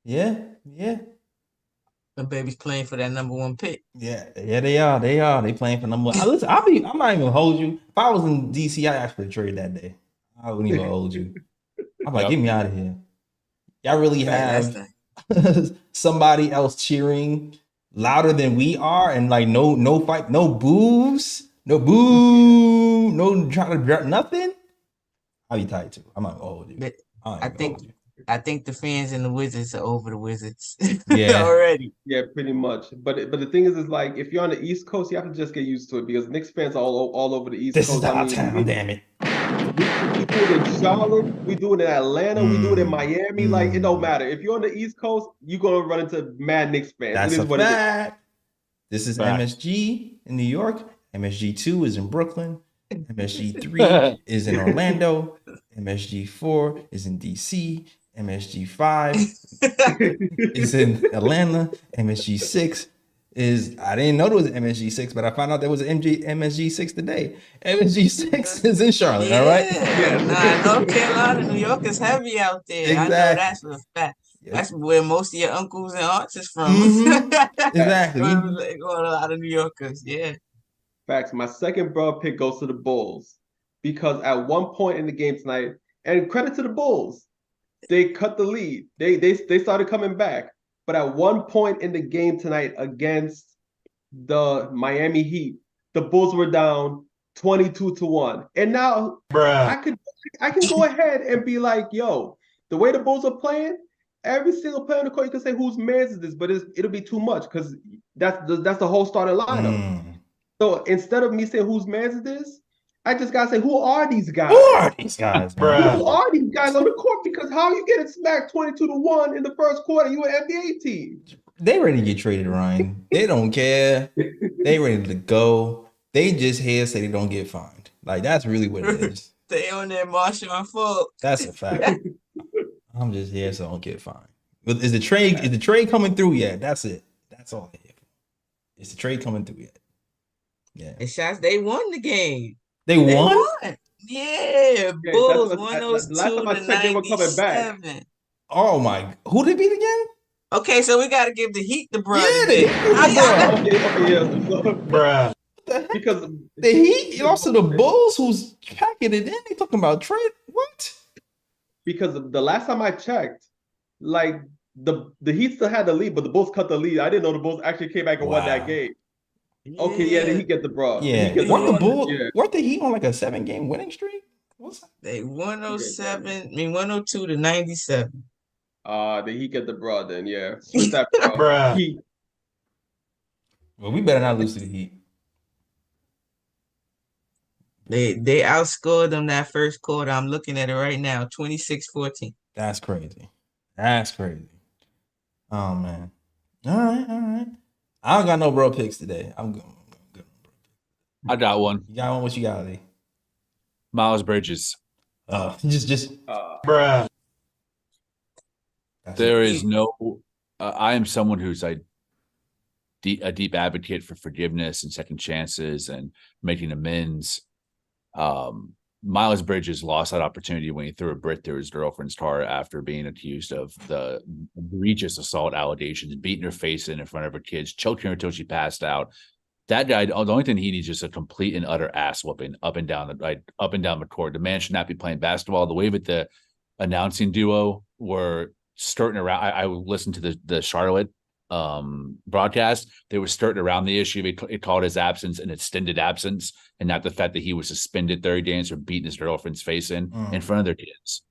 S1: Yeah.
S4: The baby's playing for that #1 pick.
S1: Yeah, they are. They playing for number one. Listen, I'm not even gonna hold you. If I was in DC, I'd ask for the trade that day. I wouldn't even hold you. I'm like, get me out of here. Y'all really have somebody else cheering louder than we are, and like no fight, no boos, no boo, no trying to drop nothing. I'll be tight too. I'm not gonna hold you.
S4: I think the fans and the Wizards are over the Wizards.
S1: Yeah.
S4: Already.
S3: Yeah, pretty much. But the thing is like if you're on the East Coast, you have to just get used to it because Knicks fans are all over the East
S1: This
S3: Coast.
S1: is our town, damn it.
S3: We do it in Charlotte, we do it in Atlanta, we do it in Miami. Like it don't matter. If you're on the East Coast, you're gonna run into mad Knicks fans.
S1: That's
S3: it is
S1: a
S3: what
S1: fact. This is
S2: Fact.
S1: MSG in New York. MSG2 is in Brooklyn. MSG3 is in Orlando. MSG4 is in DC. MSG5 is in Atlanta. MSG6 is, I didn't know there was an MSG6, but I found out there was an MSG6 today. MSG6 is in Charlotte, all right?
S4: Yeah, North Carolina, New York is heavy out there.
S1: Exactly.
S4: I know that's a fact.
S1: Yeah.
S4: That's where most of your uncles and aunts is from.
S1: Exactly.
S4: Going a lot of New Yorkers, yeah.
S3: Facts. My second broad pick goes to the Bulls because at one point in the game tonight, and credit to the Bulls, they cut the lead. They started coming back. But at one point in the game tonight against the Miami Heat, the Bulls were down 22-1. And now I can go ahead and be like, yo, the way the Bulls are playing, every single player on the court, you can say whose man is this, but it'll be too much because that's the whole starting lineup. So instead of me saying whose man is this, I just gotta say, who are these guys?
S1: Who are these guys, bro?
S3: Who are these guys on the court? Because how you getting smacked 22-1 in the first quarter? You an NBA team.
S1: They ready to get traded, Ryan. They don't care. They ready to go. They just here say they don't get fined. Like that's really what it is.
S4: They on there marching on foot.
S1: That's a fact. I'm just here so I don't get fined. But is the trade coming through yet? That's it. That's all I hear. Is the trade coming through yet? Yeah.
S4: And shots, they won the game.
S1: They won?
S4: Yeah, Bulls 102
S3: last time I checked, they were coming back.
S4: 97.
S1: Oh my! Who did they beat again?
S4: Okay, so we got to give the Heat the bruh.
S1: Yeah, the Heat
S3: Okay, yeah. Because
S1: the Heat lost to the Bulls, who's packing it in. They talking about trade. What?
S3: Because the last time I checked, like the Heat still had the lead, but the Bulls cut the lead. I didn't know the Bulls actually came back and won that game.
S4: Yeah.
S3: Okay, yeah, then he get the bro.
S1: Yeah, weren't the Heat on like a 7-game winning streak? What's that?
S4: They 102 to 97.
S3: Then he get the bro. Then yeah, switch that bro.
S5: Bruh.
S1: Well, we better not lose to the Heat.
S4: They outscored them that first quarter. I'm looking at it right now, 26-14.
S1: That's crazy. That's crazy. Oh man. All right. I don't got no bro picks today. I'm good.
S2: I got one.
S1: You got one? What you got, Lee?
S2: Miles Bridges.
S5: Bruh.
S2: There is no. I am someone who's a deep advocate for forgiveness and second chances and making amends. Miles Bridges lost that opportunity when he threw a brick through his girlfriend's car after being accused of the egregious assault allegations, beating her face in front of her kids, choking her until she passed out. That guy, the only thing he needs is just a complete and utter ass whooping up and down the court. The man should not be playing basketball. The way that the announcing duo were skirting around, I listened to the Charlotte broadcast. They were skirting around the issue. It called his absence an extended absence, and not the fact that he was suspended 30 days for beating his girlfriend's face in front of their kids.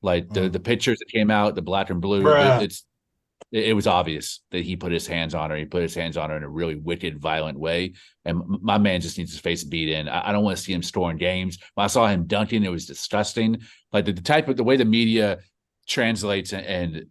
S2: Like the pictures that came out, the black and blue, it was obvious that he put his hands on her. He put his hands on her in a really wicked, violent way. And my man just needs his face beat in. I don't want to see him scoring games. When I saw him dunking, it was disgusting. Like the way the media translates and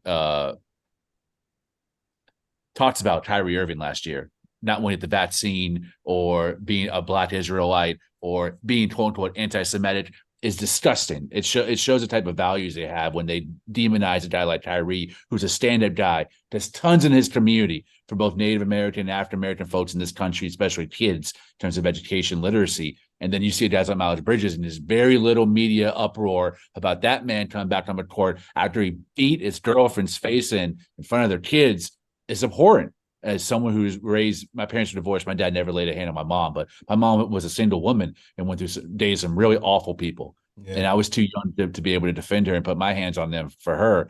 S2: talks about Kyrie Irving last year, not winning the vaccine or being a Black Israelite or being quote unquote anti-Semitic. is disgusting. It shows the type of values they have when they demonize a guy like Kyrie, who's a stand-up guy. There's tons in his community for both Native American and African American folks in this country, especially kids, in terms of education literacy. And then you see guys like Miles Bridges, and there's very little media uproar about that man coming back on the court after he beat his girlfriend's face in front of their kids. It's abhorrent. As someone who's raised, my parents were divorced. My dad never laid a hand on my mom, but my mom was a single woman and went through days of some really awful people. Yeah. And I was too young to be able to defend her and put my hands on them for her.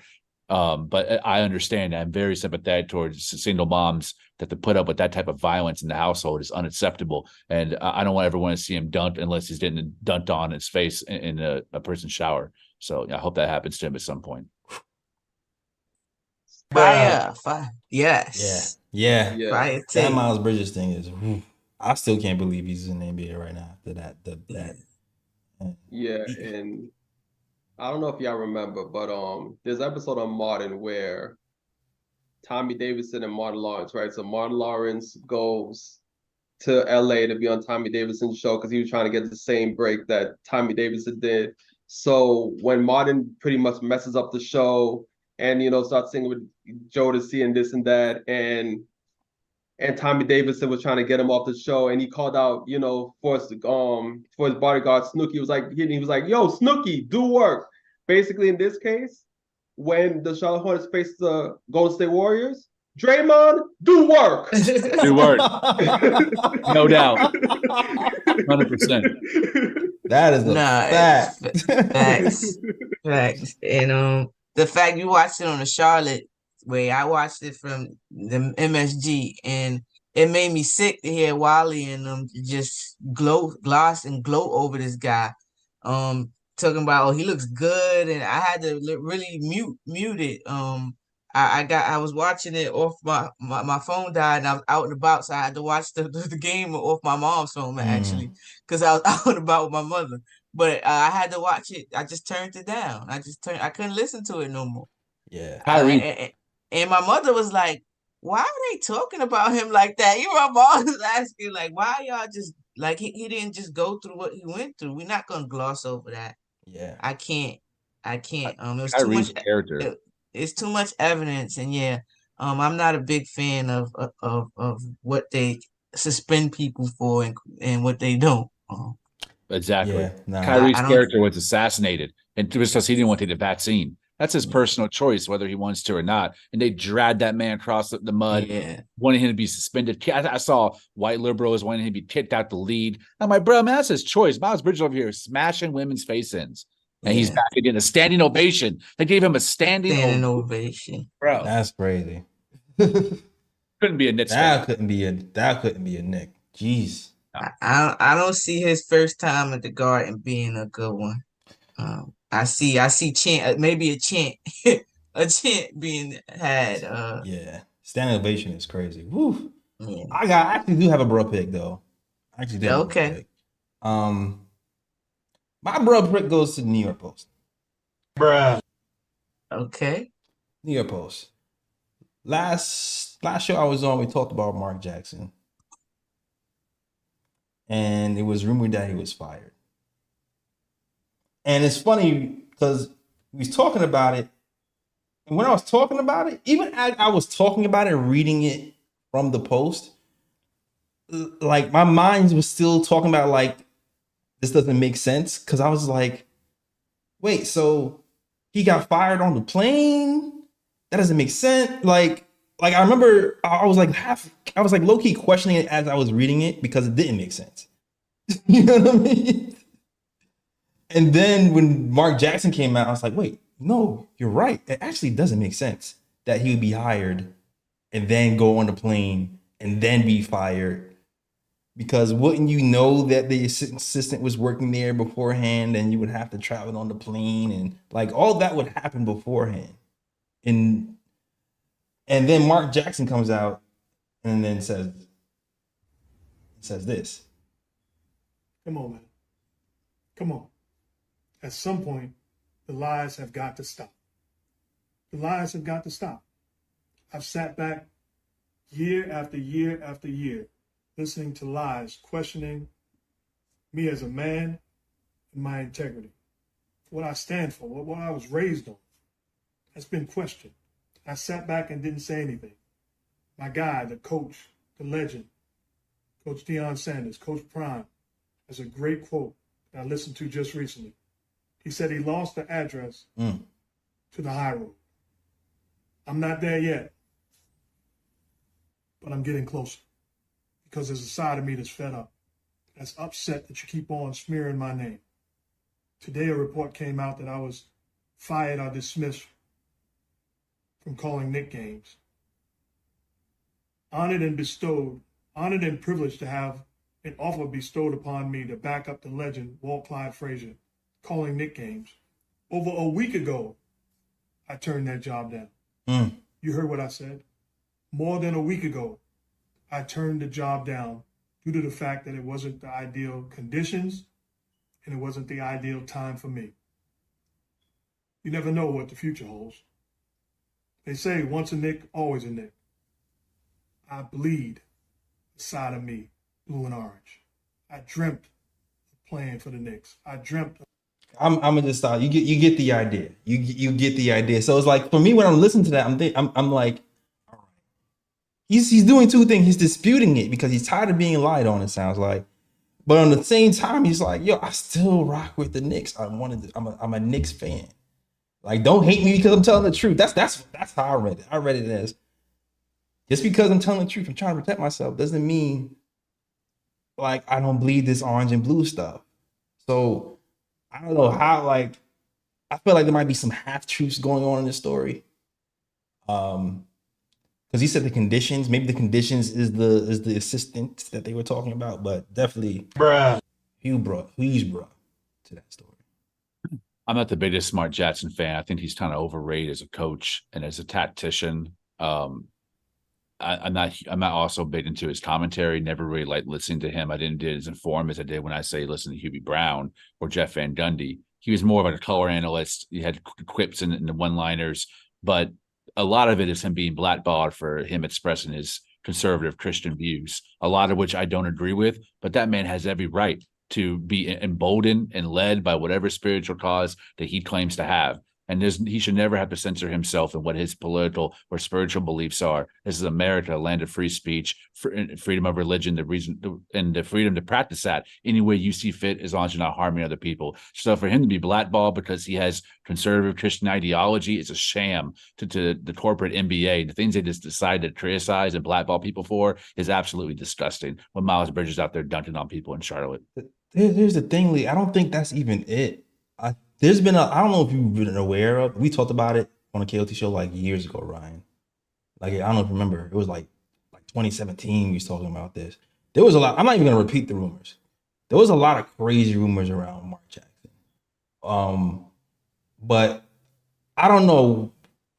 S2: But I understand. I'm very sympathetic towards single moms that to put up with that type of violence in the household is unacceptable. And I don't ever want to see him dunked unless he's getting dunked on his face in a person's shower. So I hope that happens to him at some point.
S4: Fire. Yes.
S1: Yeah.
S4: Fire.
S1: That Miles Bridges thing is. I still can't believe he's in the NBA right now after that.
S3: Yeah, and I don't know if y'all remember, but there's an episode on Martin where Tommy Davidson and Martin Lawrence, right? So Martin Lawrence goes to LA to be on Tommy Davidson's show because he was trying to get the same break that Tommy Davidson did. So when Martin pretty much messes up the show and starts singing with Jodeci and this and that, and Tommy Davidson was trying to get him off the show, and he called out, for his bodyguard Snooki. He was like, "Yo, Snooki, do work." Basically, in this case, when the Charlotte Hornets faced the Golden State Warriors, Draymond, do work.
S2: Do work. No doubt. 100%.
S1: That is fact.
S4: Facts. And the fact you watched it on the Charlotte way, I watched it from the MSG, and it made me sick to hear Wally and just gloss and gloat over this guy. Talking about, he looks good, and I had to really mute it. I was watching it off my phone died, and I was out and about, so I had to watch the game off my mom's phone actually, because I was out and about with my mother. But I had to watch it. I just turned it down. I couldn't listen to it no more.
S1: Yeah.
S4: And my mother was like, "Why are they talking about him like that?" My mom was asking, like, "Why y'all just like he didn't just go through what he went through? We're not gonna gloss over that."
S1: Yeah.
S4: I can't. It was
S2: too
S4: much
S2: character.
S4: It's too much evidence, and I'm not a big fan of what they suspend people for and what they don't.
S2: Exactly.
S1: Yeah, no.
S2: Kyrie's character was assassinated, and just because he didn't want to take the vaccine. That's his personal choice, whether he wants to or not. And they dragged that man across the mud, wanting him to be suspended. I saw white liberals wanting him to be kicked out the league. I'm like, bro, man, that's his choice. Miles Bridges over here smashing women's face ins. And he's back again. A standing ovation. They gave him a standing ovation. Bro.
S1: That's crazy.
S2: Couldn't be a Knicks
S1: that couldn't be a Knick. Jeez.
S4: I don't see his first time at the Garden being a good one. I see chant, maybe a chant being had.
S1: Yeah, standing ovation is crazy. Woo.
S4: Yeah.
S1: I actually do have a bro pick though. I actually did.
S4: Okay.
S1: My bro pick goes to the New York Post.
S6: Bruh.
S4: Okay.
S1: New York Post. Last show I was on, we talked about Mark Jackson, and it was rumored that he was fired. And it's funny because we was talking about it, and when I was talking about it, even as I was talking about it, reading it from the Post, like my mind was still talking about like this doesn't make sense, because I was like, wait, so he got fired on the plane? That doesn't make sense. Like I remember I was like low-key questioning it as I was reading it because it didn't make sense. You know what I mean? And then when Mark Jackson came out, I was like, wait, no, you're right. It actually doesn't make sense that he would be hired and then go on the plane and then be fired. Because wouldn't you know that the assistant was working there beforehand, and you would have to travel on the plane, and like all that would happen beforehand. And then Mark Jackson comes out and then says this.
S6: Come on, man. Come on. At some point, the lies have got to stop. The lies have got to stop. I've sat back year after year after year, listening to lies, questioning me as a man and my integrity. what I stand for, what I was raised on, has been questioned. I sat back and didn't say anything. My guy, the coach, the legend, Coach Deion Sanders, Coach Prime, has a great quote that I listened to just recently. He said he lost the address to the high road. I'm not there yet, but I'm getting closer because there's a side of me that's fed up, that's upset that you keep on smearing my name. Today, a report came out that I was fired or dismissed from calling Knick games. Honored and privileged to have an offer bestowed upon me to back up the legend, Walt Clyde Frazier, calling Knick games. Over a week ago, I turned that job down. You heard what I said? More than a week ago, I turned the job down due to the fact that it wasn't the ideal conditions and it wasn't the ideal time for me. You never know what the future holds. They say once a Knick, always a Knick. I bleed the side of me, blue and orange. I dreamt of playing for the Knicks. I dreamt.
S1: I'm gonna just stop. You get the idea. You get the idea. So it's like for me when I'm listening to that, I'm like, all right. He's doing two things. He's disputing it because he's tired of being lied on. It sounds like, but on the same time, he's like, yo, I still rock with the Knicks. I'm a Knicks fan. Like, don't hate me because I'm telling the truth. That's how I read it. I read it as just because I'm telling the truth, I'm trying to protect myself doesn't mean like I don't bleed this orange and blue stuff. So I don't know how, like, I feel like there might be some half truths going on in this story. Because he said the conditions, maybe the conditions is the assistant that they were talking about, but definitely huge bruh to that story.
S2: I'm not the biggest Smart Jackson fan. I think he's kind of overrated as a coach and as a tactician. I'm not also big into his commentary. Never really liked listening to him. I didn't get as informed as I did when I say listen to Hubie Brown or Jeff Van Gundy. He was more of a color analyst. He had quips and the one-liners, but a lot of it is him being blackballed for him expressing his conservative Christian views, a lot of which I don't agree with, but that man has every right to be emboldened and led by whatever spiritual cause that he claims to have. And he should never have to censor himself and what his political or spiritual beliefs are. This is America, a land of free speech, freedom of religion, the freedom to practice that any way you see fit, as long as you're not harming other people. So for him to be blackballed because he has conservative Christian ideology is a sham to the corporate NBA. The things they just decide to criticize and blackball people for is absolutely disgusting. When Miles Bridges out there dunking on people in Charlotte.
S1: Here's the thing, Lee. I don't think that's even it. There's been I don't know if you've been aware of, we talked about it on a KOT show like years ago, Ryan. Like, I don't know if you remember, it was like 2017 we was talking about this. There was a lot, I'm not even gonna repeat the rumors. There was a lot of crazy rumors around Mark Jackson. But I don't know,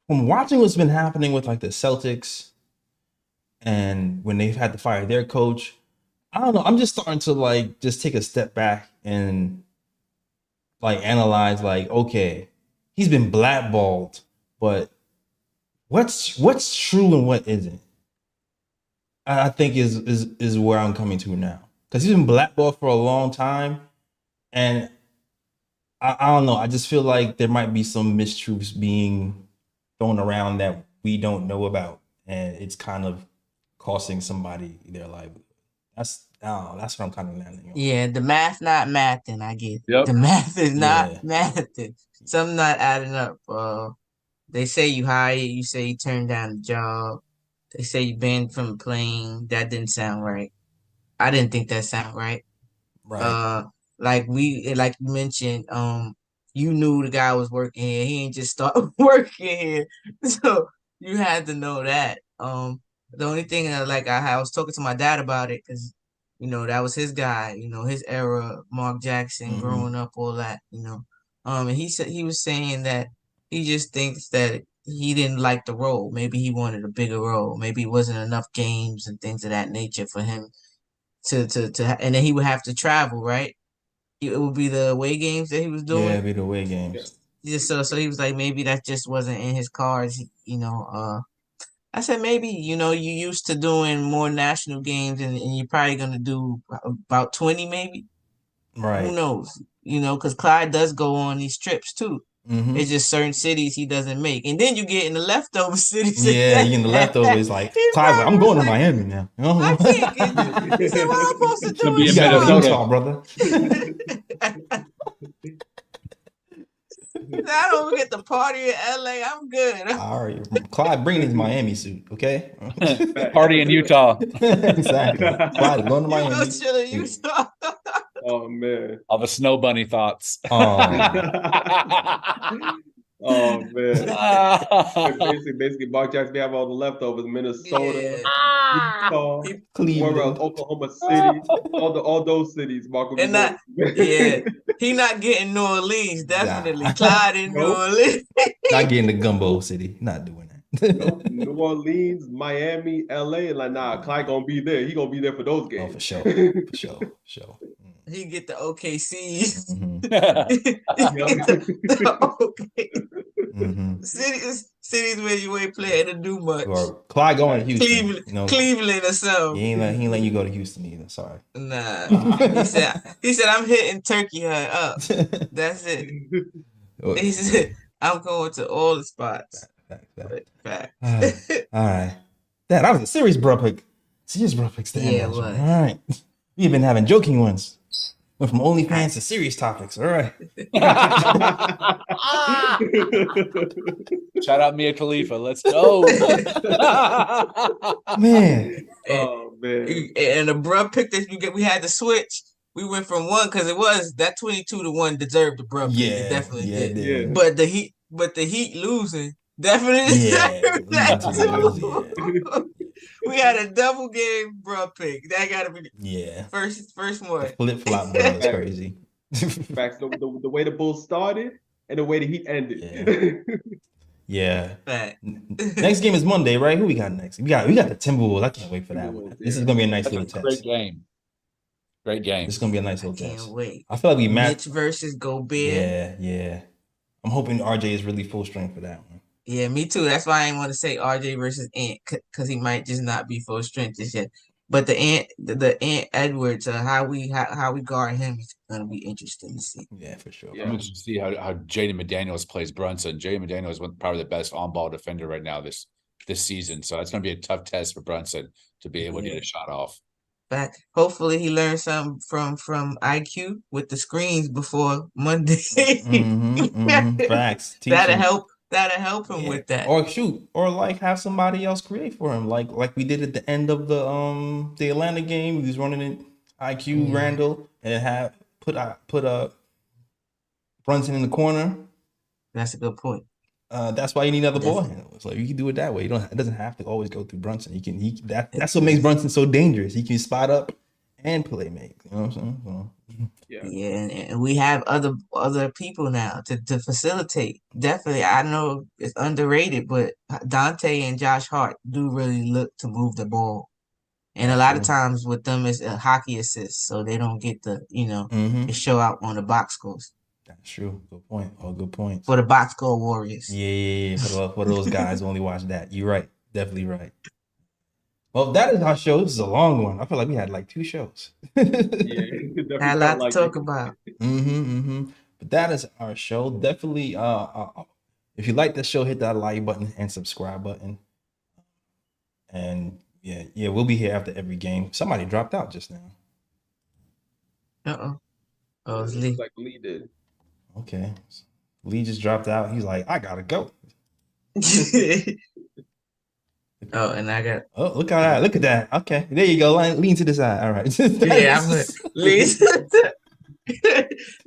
S1: from watching what's been happening with like the Celtics and when they've had to fire their coach, I don't know, I'm just starting to like just take a step back and like analyze, like, okay, he's been blackballed, but what's true and what isn't? I think is where I'm coming to now, because he's been blackballed for a long time, and I don't know. I just feel like there might be some mistruths being thrown around that we don't know about, and it's kind of costing somebody their livelihood. That's what I'm kind of landing on.
S4: Yeah, the math not mathing, I get.
S2: Yep.
S4: The math is not
S1: Yeah.
S4: mathing. Something not adding up. They say you hired, you say you turned down the job. They say you banned from playing. That didn't sound right. I didn't think that sounded right.
S1: Right.
S4: Like you mentioned, you knew the guy was working here. He ain't just start working here. So you had to know that. The only thing that I was talking to my dad about it, because that was his guy, his era, Mark Jackson,
S1: Mhm.
S4: growing up, all that, and he was saying that he just thinks that he didn't like the role. Maybe he wanted a bigger role. Maybe it wasn't enough games and things of that nature for him to and then he would have to travel, right? It would be the away games that he was
S1: Yeah,
S4: doing.
S1: it'd be the away games.
S4: Yeah, so he was like, maybe that just wasn't in his cards, I said maybe, you used to doing more national games and you're probably gonna do about 20 maybe. Who
S1: Right.
S4: knows? because Clyde does go on these trips too.
S1: Mhm.
S4: It's just certain cities he doesn't make, and then you get in the leftover cities.
S1: Yeah, you in the leftovers. Like Clyde's like, I'm going to Miami now.
S4: I can't get. He said, "What I'm supposed to do?"
S2: be
S1: You
S2: in
S1: gotta go to
S2: Minnesota.
S1: Utah, brother.
S4: I don't get to party in LA. I'm good.
S1: All right, Clyde, bring his Miami suit, okay?
S2: Party in Utah.
S1: Exactly. Clyde, going to
S4: You go
S1: Miami.
S4: chill in Utah.
S3: Oh man.
S2: All the snow bunny thoughts.
S1: Oh,
S3: Oh man. Basically, Mark Jackson have all the leftovers. Minnesota, Utah, where else?
S1: Cleveland.
S3: Oklahoma City, all those cities. Mark will be
S4: And that, yeah, he not getting New Orleans. Definitely,
S1: Nah.
S4: Clyde in New
S3: Nope.
S4: Orleans.
S1: Not getting the gumbo city. Not doing that.
S3: New Orleans, Miami, LA, like nah, Clyde gonna be there. He gonna be there for those
S1: Oh,
S3: games.
S1: for sure. For sure. For sure.
S4: He get the OKCs.
S1: Mhm.
S4: Okay.
S1: Mhm.
S4: Cities where you ain't playing to do much.
S1: Or Clyde going to Houston.
S4: Cleveland,
S1: You know,
S4: Cleveland or something.
S1: he ain't letting you go to Houston either. Sorry.
S4: Nah. He said I'm hitting Turkey Hut up. That's it. He said I'm going to all the spots. Fact.
S1: All right. That was a serious bro pick. Serious bro picks to end
S4: Yeah,
S1: that
S4: it
S1: show.
S4: was.
S1: All right. We've been having joking ones. Went from OnlyFans to serious topics. All right.
S2: Shout out Mia Khalifa. Let's go.
S1: Man.
S3: Oh man.
S4: And the bruh pick that we had to switch. We went from one because it was that 22-1 deserved the bruh pick.
S1: Yeah.
S4: It definitely
S1: Yeah,
S4: did.
S1: it did.
S3: Yeah.
S4: But the Heat losing definitely
S1: Yeah.
S4: deserved that
S1: losing
S4: too.
S1: to the Bulls,
S4: We had a double game bruh pick. That gotta be
S1: yeah.
S4: first
S1: The
S4: one.
S1: flip flop, bro. It's crazy.
S3: Facts. The way the Bulls started and the way the Heat ended.
S1: Yeah.
S4: Fact.
S1: Next game is Monday, right? Who we got next? We got the Timberwolves. I can't wait for that one. This is gonna be a nice
S2: That's a
S1: little
S2: great
S1: test.
S2: game. Great game.
S1: This is gonna be a nice
S4: I
S1: little
S4: can't
S1: test.
S4: wait.
S1: I feel like we matched.
S4: Mitch versus Gobert.
S1: Yeah. I'm hoping RJ is really full strength for that one.
S4: Yeah, me too. That's why I didn't want to say RJ versus Ant because he might just not be full strength just yet. But the Ant Edwards, how we guard him is gonna be interesting to see.
S1: Yeah, for sure.
S3: Yeah.
S2: I'm interested to see how Jaden McDaniels plays Brunson. Jaden McDaniels is probably the best on-ball defender right now this season. So that's going to be a tough test for Brunson to be able to get a shot off.
S4: But hopefully he learned something from IQ with the screens before Monday.
S1: Facts. Teach
S4: That'll
S1: him.
S4: help. That'll help him
S1: Yeah.
S4: with that.
S1: Or shoot, or like have somebody else create for him, like we did at the end of the Atlanta game. He was running in IQ Randall and have put Brunson in the corner.
S4: That's a good point.
S1: That's why you need other ball handlers. Like you can do it that way. It doesn't have to always go through Brunson. That's what makes Brunson so dangerous. He can spot up and play make. You know what I'm saying? So,
S4: Yeah, and we have other people now to facilitate. Definitely, I know it's underrated, but Donte and Josh Hart do really look to move the ball. And a lot of times with them, it's a hockey assist, so they don't get the to show out on the box scores.
S1: That's true. Good point. Oh, good point.
S4: For the box score warriors.
S1: Yeah. For those guys who only watch that. You're right. Definitely right. Well, that is our show. This is a long one. I feel like we had like 2 shows.
S3: Yeah,
S4: Had a lot to talk about.
S1: But that is our show. Definitely, if you like the show, hit that like button and subscribe button. And yeah, we'll be here after every game. Somebody dropped out just now.
S4: Oh, it's Lee.
S3: Like Lee did.
S1: Okay, Lee just dropped out. He's like, I gotta go.
S4: Oh, and I got.
S1: Oh, look at that. Okay, there you go. Lean to the side. All right.
S4: Yeah, I'm Lee.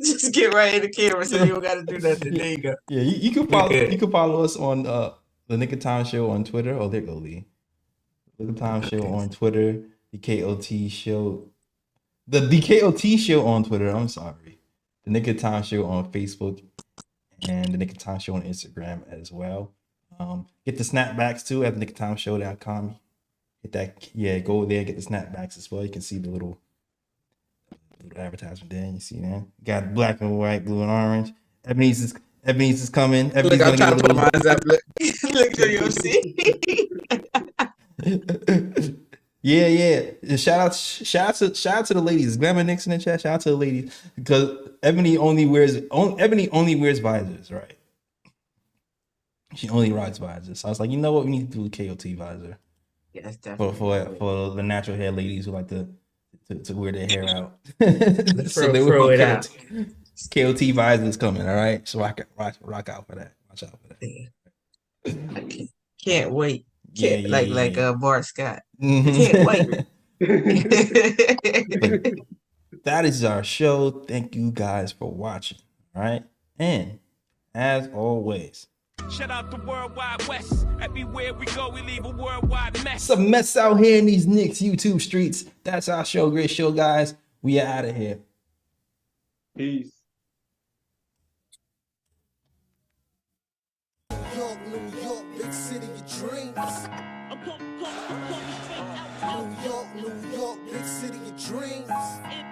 S4: Just get right in the camera so you don't got to do nothing. There you go.
S1: Yeah, you can follow. You can follow us on the Knick of Time Show on Twitter. Oh, there go Lee. Knick of Time Show on Twitter. The KOT Show. The DKOT Show on Twitter. I'm sorry. The Knick of Time Show on Facebook, and the Knick of Time Show on Instagram as well. Get the snapbacks too at theknickoftimeshow.com. Hit that. Yeah, go there. Get the snapbacks as well. You can see the little advertisement there. You see that? Got black and white, blue and orange. Ebenezer's coming.
S4: Look, I'm trying to put mine up. Look, so you'll see.
S1: Yeah. Shout out to the ladies. Glamour Knicks in the chat. Shout out to the ladies because Ebony only wears visors, right? She only rocks visors. So I was like, you know what? We need to do a KOT visor
S4: Yes, definitely.
S1: for the natural hair ladies who like to wear their hair out.
S4: Throw it out.
S1: KOT visors coming. All right, so rock out for that. Watch out for that.
S4: I can't wait. Like Bart Scott.
S1: Mhm.
S4: Can't wait.
S1: But that is our show. Thank you guys for watching. All right, and as always,
S7: shout out the worldwide west. Everywhere we go, we leave a worldwide mess.
S1: It's a mess out here in these Knicks YouTube streets. That's our show. Great show, guys. We are out of here.
S3: Peace.
S8: New York, big city of dreams. New York, big city of dreams.